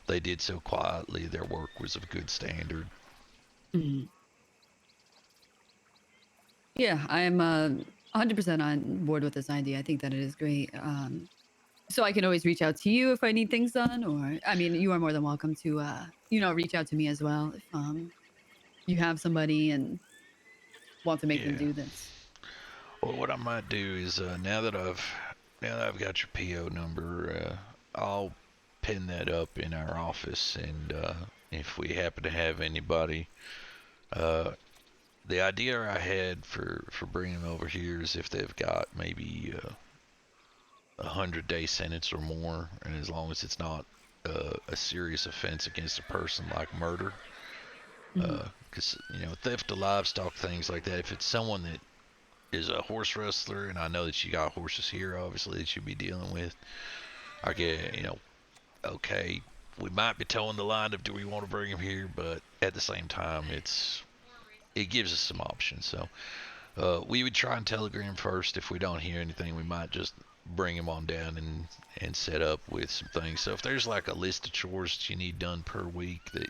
they did so quietly, their work was of good standard. Yeah, I am 100% on board with this idea. I think that it is great. So I can always reach out to you if I need things done, or you are more than welcome to reach out to me as well if you have somebody and want to make them do this. Well, what I might do is now that I've got your PO number, I'll pin that up in our office, and if we happen to have anybody, the idea I had for bringing them over here is if they've got maybe 100-day sentence or more, and as long as it's not a serious offense against a person like murder, because theft of livestock, things like that. If it's someone that is a horse rustler, and I know that you got horses here, obviously, that you'd be dealing with, I get okay, we might be towing the line of do we want to bring him here, but at the same time, it gives us some options. So we would try and telegram first. If we don't hear anything, we might just bring him on down and set up with some things. So if there's like a list of chores that you need done per week that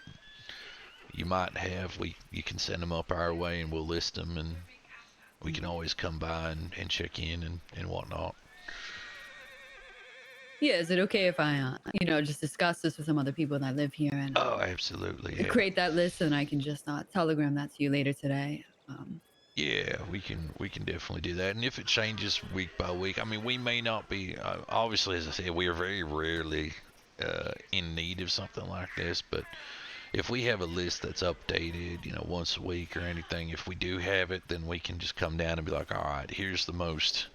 you might have, you can send them up our way and we'll list them, and we can always come by and check in and whatnot. Yeah, is it okay if I, just discuss this with some other people that live here and Oh, absolutely. Yeah. create that list, and I can just telegram that to you later today? Yeah, we can definitely do that. And if it changes week by week, I mean, we may not be, obviously, as I said, we are very rarely in need of something like this, but if we have a list that's updated, once a week or anything, if we do have it, then we can just come down and be like, all right, here's the most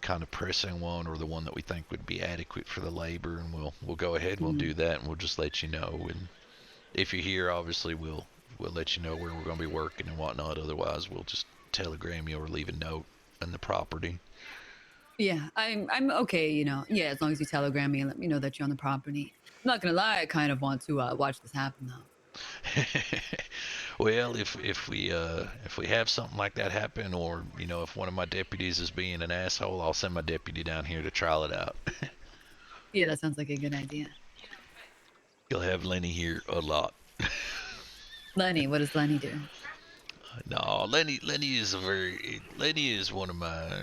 kind of pressing one, or the one that we think would be adequate for the labor, and we'll go ahead and we'll do that, and we'll just let you know. And if you're here, obviously, we'll let you know where we're going to be working and whatnot. Otherwise, we'll just telegram you or leave a note on the property. Yeah, I'm okay, yeah, as long as you telegram me and let me know that you're on the property. I'm not gonna lie, I kind of want to watch this happen though. Well, if we have something like that happen, or if one of my deputies is being an asshole, I'll send my deputy down here to trial it out. Yeah, that sounds like a good idea. You'll have Lenny here a lot. Lenny, what does Lenny do? No, Lenny is one of my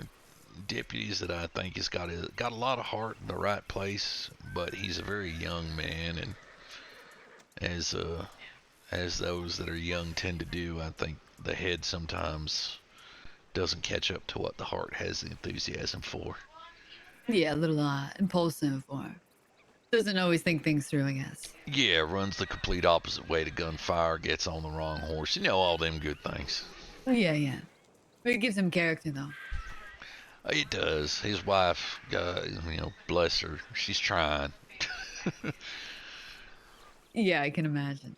deputies that I think has got a lot of heart in the right place, but he's a very young man, and as those that are young tend to do, I think the head sometimes doesn't catch up to what the heart has the enthusiasm for. Yeah, a little impulsive, or doesn't always think things through, I guess. Yeah, runs the complete opposite way to gunfire, gets on the wrong horse, all them good things. Yeah. But it gives him character, though. It does. His wife, bless her, she's trying. Yeah, I can imagine.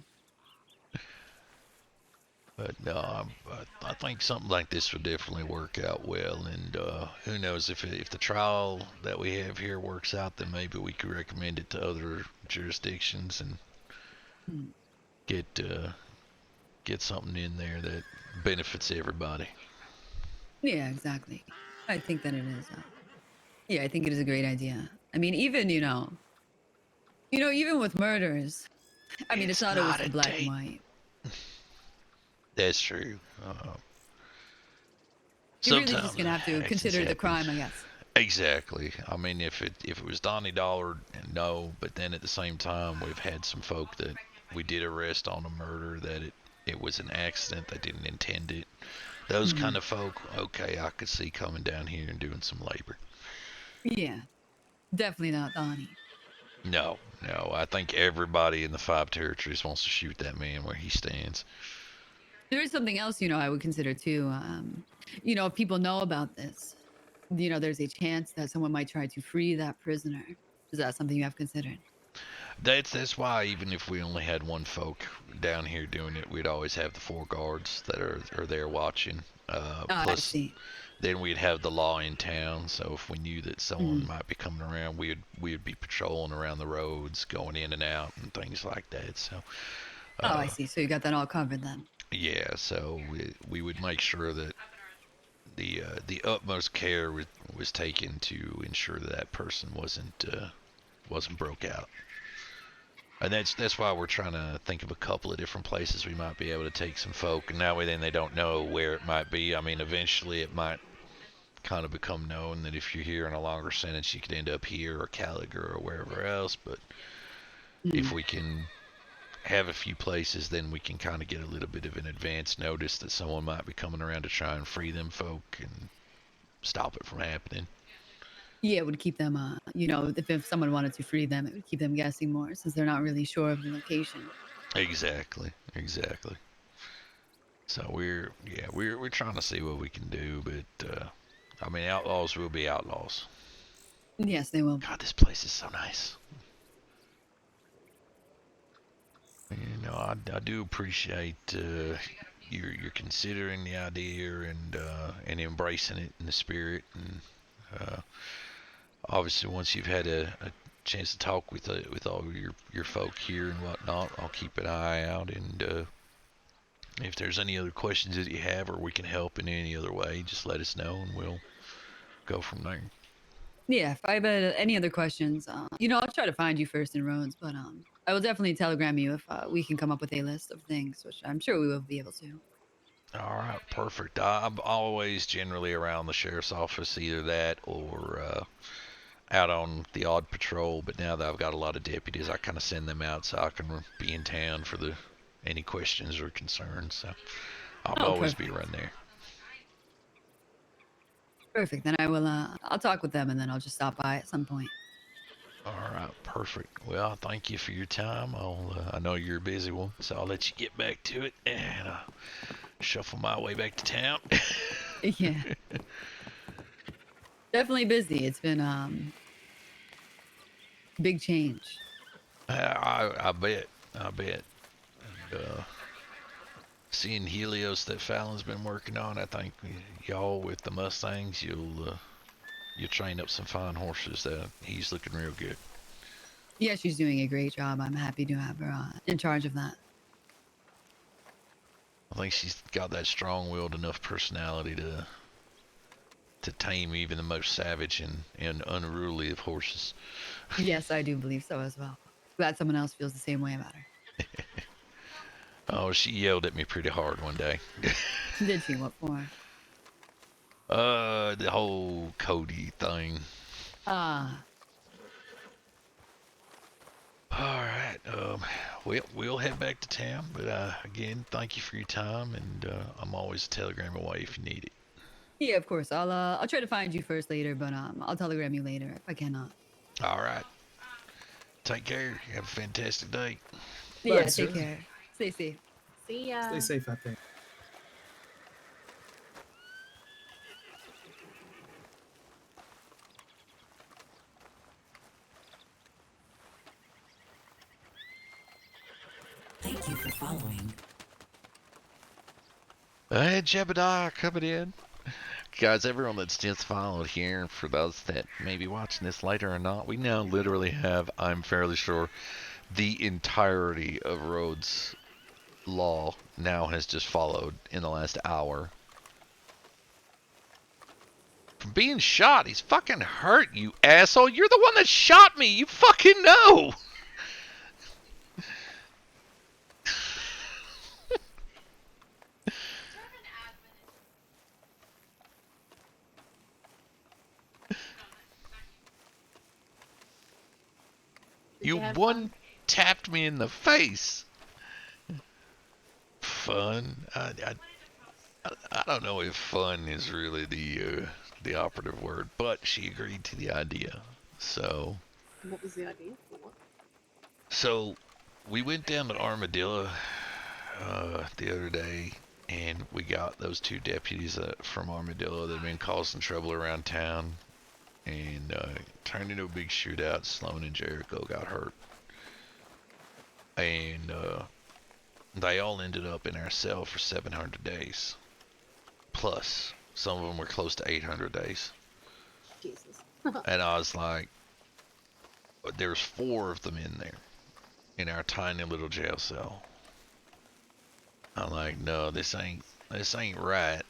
But no, I think something like this would definitely work out well. And who knows, if the trial that we have here works out, then maybe we could recommend it to other jurisdictions and get something in there that benefits everybody. Yeah, exactly. I think that it is. Yeah, I think it is a great idea. I mean, even even with murders, I mean, it's not always the black and white. That's true. You're really just gonna have to consider the crime, I guess. Exactly. I mean, if it was Donnie Dollar, no, but then at the same time, we've had some folk that we did arrest on a murder that it was an accident, they didn't intend it. Those kind of folk, okay, I could see coming down here and doing some labor. Yeah, definitely not Donnie. No, I think everybody in the 5 territories wants to shoot that man where he stands. There is something else, I would consider too. If people know about this, there's a chance that someone might try to free that prisoner. Is that something you have considered? That's why even if we only had one folk down here doing it, we'd always have the 4 guards that are there watching. Plus, I see. Then we'd have the law in town. So if we knew that someone might be coming around, we'd be patrolling around the roads, going in and out, and things like that. So. I see. So you got that all covered then. Yeah. So we would make sure that the utmost care was taken to ensure that person wasn't broke out. And that's why we're trying to think of a couple of different places we might be able to take some folk, and that way then they don't know where it might be. I mean, eventually it might kind of become known that if you're here in a longer sentence, you could end up here or Gallagher or wherever else. But if we can have a few places, then we can kind of get a little bit of an advance notice that someone might be coming around to try and free them folk and stop it from happening. Yeah, it would keep them, if someone wanted to free them, it would keep them guessing more since they're not really sure of the location. Exactly. So we're trying to see what we can do, but I mean, outlaws will be outlaws. Yes, they will. God, this place is so nice. I do appreciate you're considering the idea and embracing it in the spirit, and obviously once you've had a chance to talk with all your folk here and whatnot. I'll keep an eye out, and if there's any other questions that you have, or we can help in any other way, just let us know, and we'll go from there. Yeah, if I have any other questions, I'll try to find you first in Rhodes, but I will definitely telegram you if we can come up with a list of things, which I'm sure we will be able to. All right, perfect. I'm always generally around the sheriff's office, either that or out on the odd patrol. But now that I've got a lot of deputies, I kind of send them out so I can be in town for any questions or concerns. So I'll always be around there. Perfect. Then I will. I'll talk with them, and then I'll just stop by at some point. All right, perfect. Well, thank you for your time. I know you're a busy one, so I'll let you get back to it and shuffle my way back to town. Yeah. Definitely busy. It's been big change. I bet. And, seeing Helios that Fallon's been working on, I think y'all with the Mustangs, you'll train up some fine horses. That he's looking real good. Yeah, she's doing a great job. I'm happy to have her in charge of that. I think she's got that strong-willed enough personality to tame even the most savage and unruly of horses. Yes, I do believe so as well. Glad someone else feels the same way about her. Oh, she yelled at me pretty hard one day. Did she? What for? The whole Cody thing. Ah. Alright, we'll head back to town, but again, thank you for your time, and I'm always a telegram away if you need it. Yeah, of course. I'll try to find you first later, but I'll telegram you later if I cannot. Alright. Take care. Have a fantastic day. Yeah, take care. Stay safe. See ya. Stay safe out there. Thank you for following. Hey, Jebediah coming in. Guys, everyone that's just followed here, for those that may be watching this later or not, we now literally have, I'm fairly sure, the entirety of Rhodes law now has just followed in the last hour. From being shot, he's fucking hurt, you asshole. You're the one that shot me. You fucking know. You one tapped me in the face. Fun. I don't know if fun is really the operative word, but she agreed to the idea. So. What was the idea for what? So we went down to Armadillo the other day, and we got those two deputies from Armadillo that had been causing trouble around town, and turned into a big shootout. Sloan and Jericho got hurt, and they all ended up in our cell for 700 days. Plus, some of them were close to 800 days. Jesus. And I was like, there's 4 of them in there, in our tiny little jail cell. I'm like, no, this ain't right.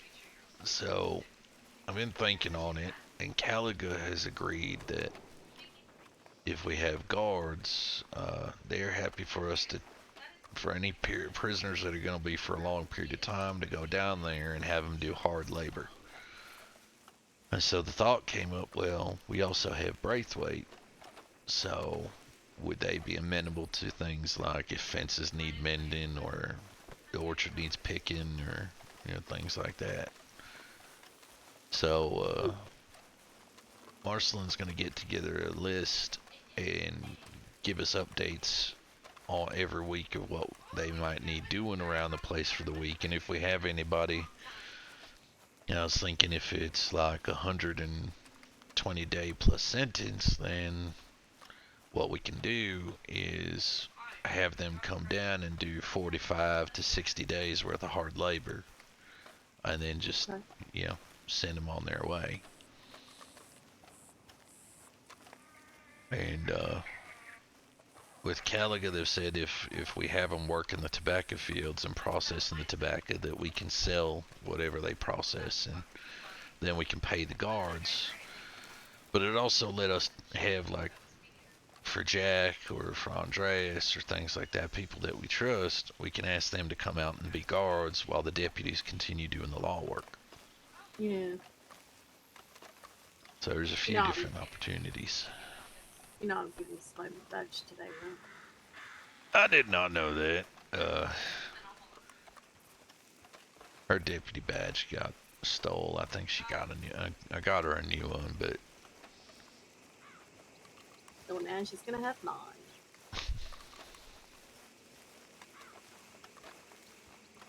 So I've been thinking on it, and Caliga has agreed that if we have guards, they're happy for us for any prisoners that are going to be for a long period of time, to go down there and have them do hard labor. And so the thought came up, well, we also have Braithwaite, so would they be amenable to things like if fences need mending, or the orchard needs picking, or things like that. So Marcelin's going to get together a list and give us updates on every week of what they might need doing around the place for the week. And if we have anybody, I was thinking if it's like 120 day plus sentence, then what we can do is have them come down and do 45 to 60 days worth of hard labor, and then just send them on their way. And with Caliga, they've said if we have them working the tobacco fields and processing the tobacco, that we can sell whatever they process, and then we can pay the guards. But it also let us have, like, for Jack or for Andreas or things like that, people that we trust, we can ask them to come out and be guards while the deputies continue doing the law work. Yeah. So there's a few different opportunities. You're not giving Sloan a badge today, right? I did not know that. Her deputy badge got stole. I think she got a new. I got her a new one, but So now she's gonna have 9.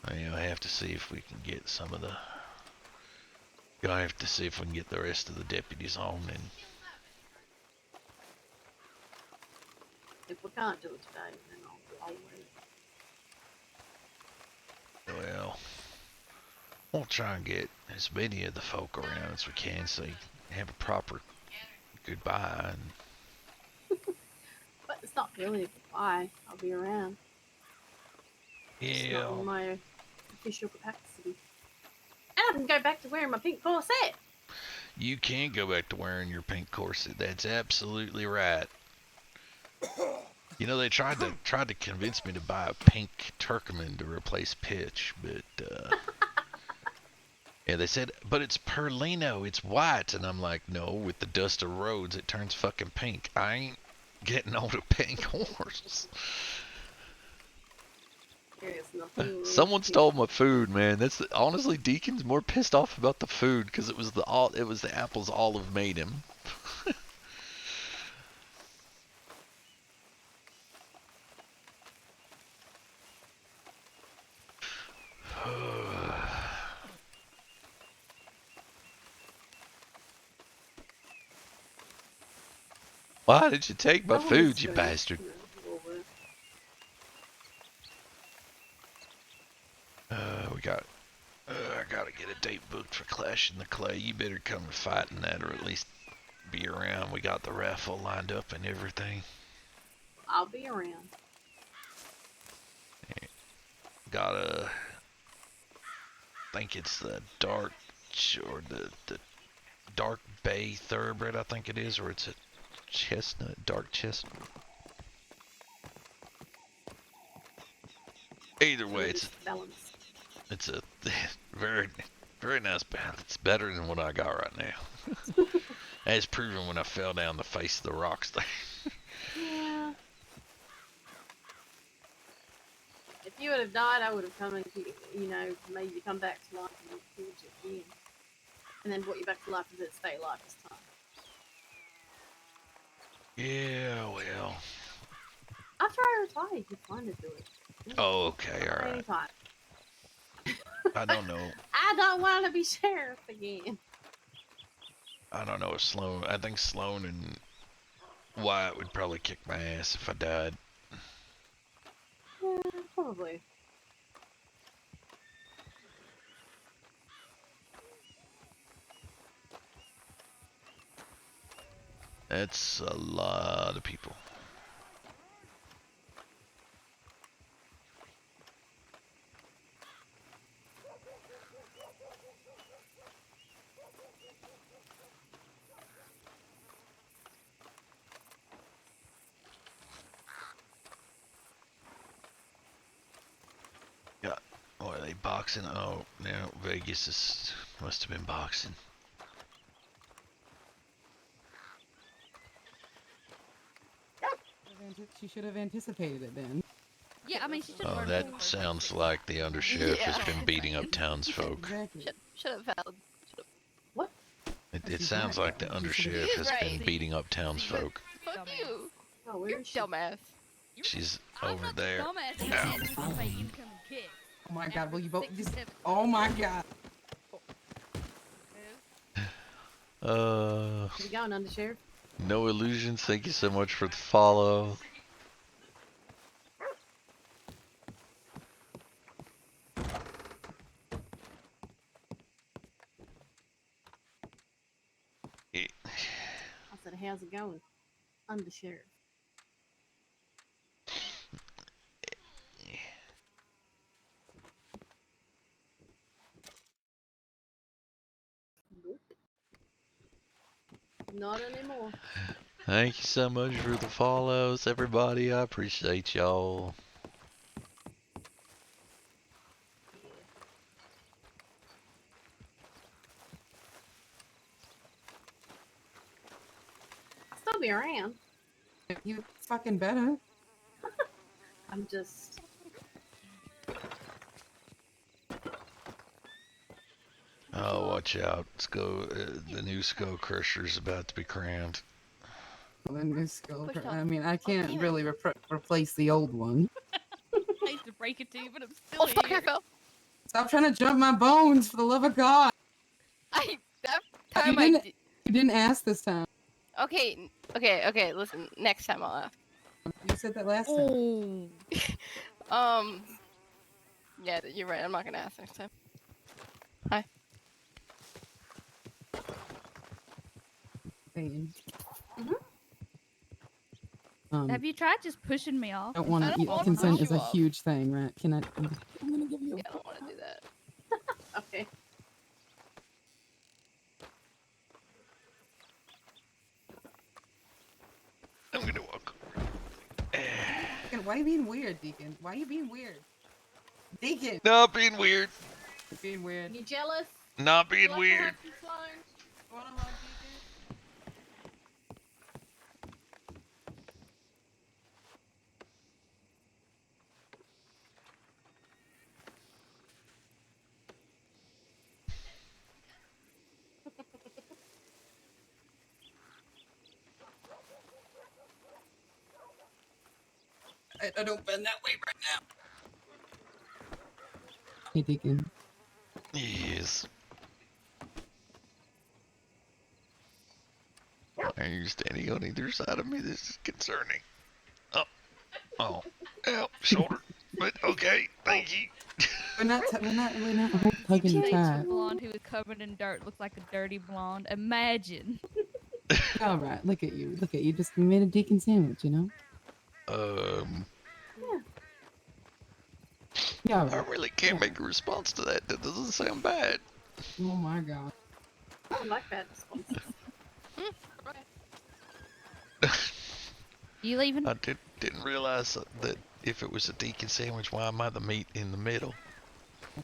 I have to see if we can get some of the. I have to see if we can get the rest of the deputies on, and If we can't do it today, then I'll wait. well, we'll try and get as many of the folk around as we can, so you can have a proper goodbye. And But it's not really a goodbye. I'll be around. It's not in my official capacity. And I can go back to wearing my pink corset. You can go back to wearing your pink corset. That's absolutely right. You know, they tried to convince me to buy a pink Turkmen to replace Pitch, but yeah, they said, but it's Perlino, it's white, and I'm like, no, with the dust of Rhodes, it turns fucking pink. I ain't getting on a pink horse. Someone stole my food, man. Honestly, Deacon's more pissed off about the food because it was the apples Olive made him. Why did you take my food, you bastard? I gotta get a date booked for Clash in the Clay. You better come to fighting that, or at least be around. We got the raffle lined up and everything. I'll be around. I think it's the dark, or the dark bay thoroughbred, I think it is, or it's a chestnut, dark chestnut. Either way, it's a very, very nice balance. It's better than what I got right now. As proven when I fell down the face of the rocks there. Yeah. If you would have died, I would have come and, made you come back to life and killed you again. And then brought you back to life and let it stay alive this time. Yeah, well. After I retire, you can find it, do it. Yeah. Oh, okay, alright. Anytime. I don't know. I don't want to be sheriff again. I don't know if I think Sloan and Wyatt would probably kick my ass if I died. Yeah, probably. That's a lot of people. Yeah. Oh, are they boxing? Oh, no, Vegas must have been boxing. She should have anticipated it then. Yeah, I mean, she should have. Oh, that sounds like the undersheriff has been beating up townsfolk. Exactly. Should have held. What? It sounds like the undersheriff has been beating up townsfolk. Fuck you. Oh, You're dumbass. She's over there. Dumbass. Oh my god, will you vote? Oh my god. How's it going, Undersheriff? No illusions. Thank you so much for the follow. I said, how's it going? undersheriff. Nope. Not anymore. Thank you so much for the follows, everybody. I appreciate y'all. I'll still be around. You fucking better. I'm just. Oh, watch out. The new Skull Crusher's about to be crowned. Well, then this go. Push I up. mean, I can't damn it. really replace the old one. I hate to break it to you, but I'm still Oh fuck! I here. fell. Stop trying to jump my bones, for the love of God. That You time I didn't, did. you didn't ask this time. Okay. Listen, next time I'll ask. You said that last time. Oh. Yeah, you're right. I'm not gonna ask next time. Hi. Peyton. Have you tried just pushing me off? Don't want to. Consent is a huge thing, right? Can I? I'm gonna give you. Yeah, I don't want to do that. Okay. I'm gonna walk. Why are you being weird, Deacon? Why are you being weird? Deacon! Not being weird. Being weird. You jealous? Not being You weird. like to have some slime? Wanna hug, I don't bend that way right now. Hey, Deacon. Yes. Are you standing on either side of me? This is concerning. Oh, shoulder. But okay, thank you. We're not hugging Say tight. to blonde who is covered in dirt looks like a dirty blonde. Imagine. All right, look at you. Look at you. Just made a Deacon sandwich, you know? Yeah, right. I really can't make a response to that. That doesn't sound bad. Oh my God. I like bad responses. You leaving? I didn't realize that if it was a Deacon sandwich, why am I the meat in the middle? I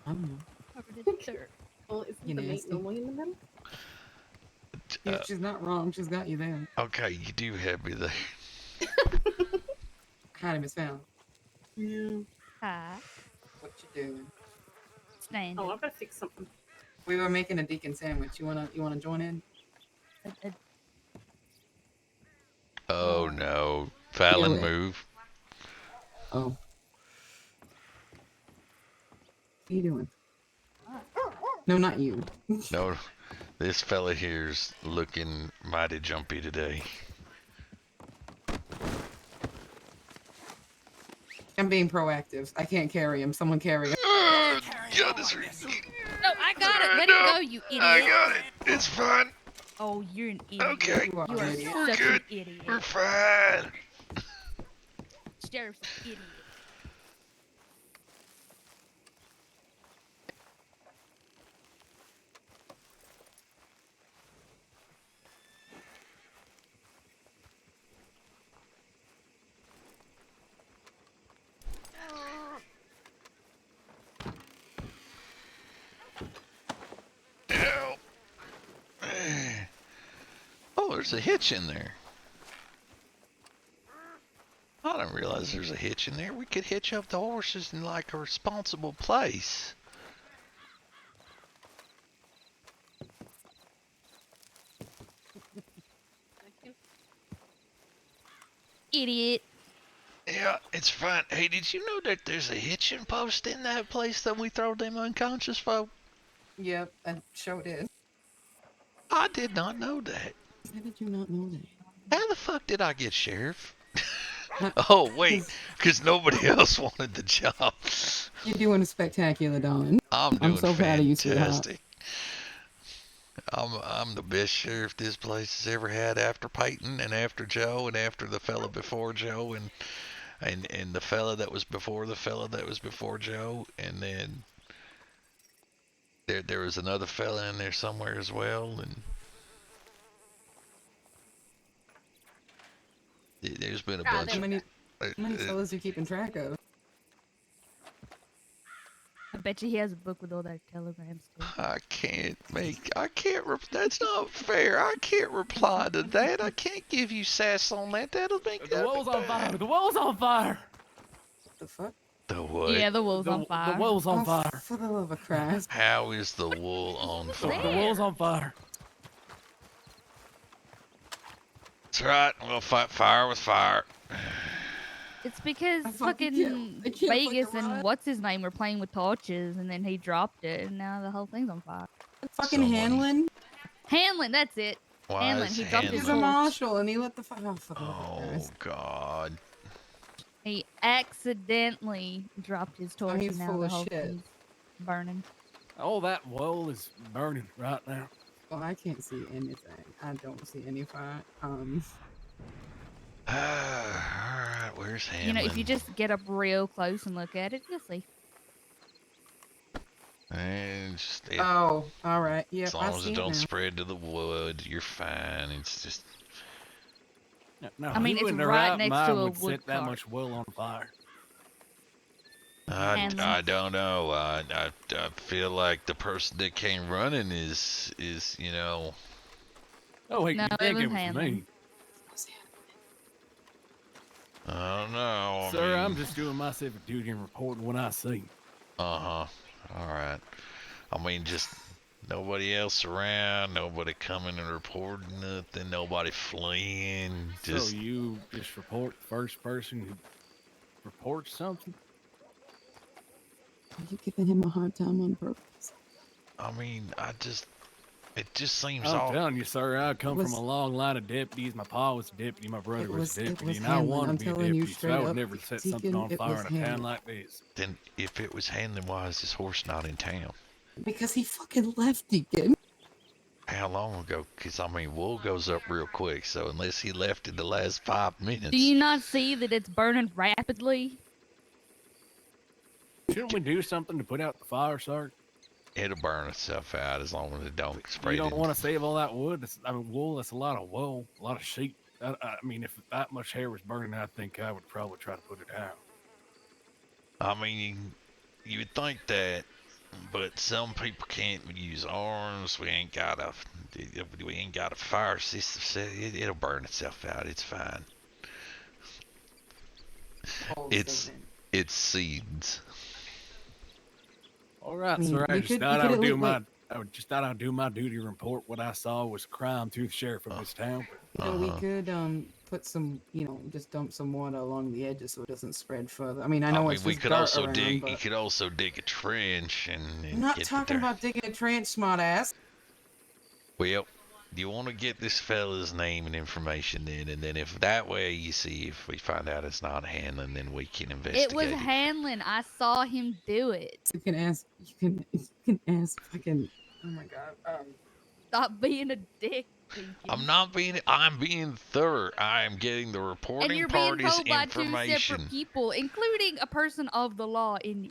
don't know. Covered in dirt. Well, isn't You the meat nasty. normally in the middle? Yeah, she's not wrong. She's got you there. Okay, you do have me there. Howdy, Miss Found. Yeah. Hi. What you doing? Standing. Oh, I better fix something. We were making a Deacon sandwich. You wanna join in? Oh no, Fallon, Do it. move. Oh. What are you doing? No, not you. No, this fella here's looking mighty jumpy today. I'm being proactive. I can't carry him. Someone carry him. God, this No, I got it. Let it go, you idiot. I got it. It's fine. Oh, you're an idiot. Okay, You are we're such good. an idiot. We're fine. Sheriff's an idiot. Help. Oh, there's a hitch in there. I didn't realize there's a hitch in there. We could hitch up the horses in like a responsible place. Idiot. Yeah, it's fine. Hey, did you know that there's a hitching post in that place that we throw them unconscious folk? Yep, I sure did. I did not know that. How did you not know that? How the fuck did I get sheriff? Oh, wait, because nobody else wanted the job. You're doing spectacular, darling. I'm doing so proud of you, sweetheart. fantastic. I'm the best sheriff this place has ever had after Peyton and after Joe and after the fella before Joe and the fella that was before the fella that was before Joe, and then there was another fella in there somewhere as well, and there's been a Ah, bunch there of we go. How many fellas you keeping track of? I bet you he has a book with all their telegrams too. That's not fair. I can't reply to that. I can't give you sass on that. That'll make The wall's on fire. The wall's on fire. What the fuck? The what? Yeah, the wool's on fire. The wall's on Oh, fire. for the love of Christ. How is the wool on The fire? wall's on fire. That's right. We'll fight fire with fire. It's because I fucking can't Vegas fucking and run. what's his name were playing with torches, and then he dropped it, and now the whole thing's on fire. Fucking Hanlon? Hanlon, that's it. Why Hanlon, is he dropped his He's a torch. marshal and he lit the fire. Oh, for the love of Oh Christ. God. He accidentally dropped his torch, he's and now full the of whole shit. thing's burning. All that wall is burning right now. Well, I can't see anything. I don't see any fire. Alright, where's Hanlon? You know, if you just get up real close and look at it, you'll see. And just, Oh, all right. Yep, as I long as see it it don't now. spread to the wood, you're fine. It's just. No, I mean, who it's in their right right next mind to a would wood set that cart. much wool on fire. Hanlon. I don't know. I feel like the person that came running is you know. Oh wait, No, you it think was it was Hanlon. me? I don't know. Sir, I'm just doing my civic duty and reporting what I see. All right. I mean, just nobody else around, nobody coming and reporting nothing, nobody fleeing. Just So you just report the first person who reports something? Are you giving him a hard time on purpose? I mean, it just seems I'm all. telling you, sir, I come from was- a long line of deputies. My pa was a deputy, my brother was a it deputy, was and I Hanlon. want I'm to be a telling you deputy, so straight I would up, never set something Deacon, on it fire was in a town Hanlon. like this. Then, if it was Hanlon, why is his horse not in town? Because he fucking left, Deacon. How long ago? Because, I mean, wool goes up real quick, so unless he left in the last 5 minutes. Do you not see that it's burning rapidly? Shouldn't we do something to put out the fire, sir? It'll burn itself out as long as it don't spread. You don't want to save all that wood. Wool. That's a lot of wool, a lot of sheep. I mean, if that much hair was burning, I think I would probably try to put it out. I mean, you would think that, but some people can't use arms. We ain't got a fire system. So it'll burn itself out. It's fine. It's seeds. All right, I mean, sir. I you just could- thought you I could would at do least, my. like- I just thought I'd do my duty and report what I saw was a crime to the sheriff of this town. You know, we could put some, just dump some water along the edges so it doesn't spread further. I mean, I know it's we just could dirt also around, dig. but You could also dig a trench and I'm not get talking the dirt. about digging a trench, smart ass. Well, you want to get this fella's name and information then, and then if that way you see if we find out it's not Hanlon, then we can investigate. It was Hanlon. I saw him do it. You can ask fucking. Oh my god. Stop being a dick, Deacon. I'm being thorough. I am getting the And reporting you're being party's told by two information. separate people, including a person of the law in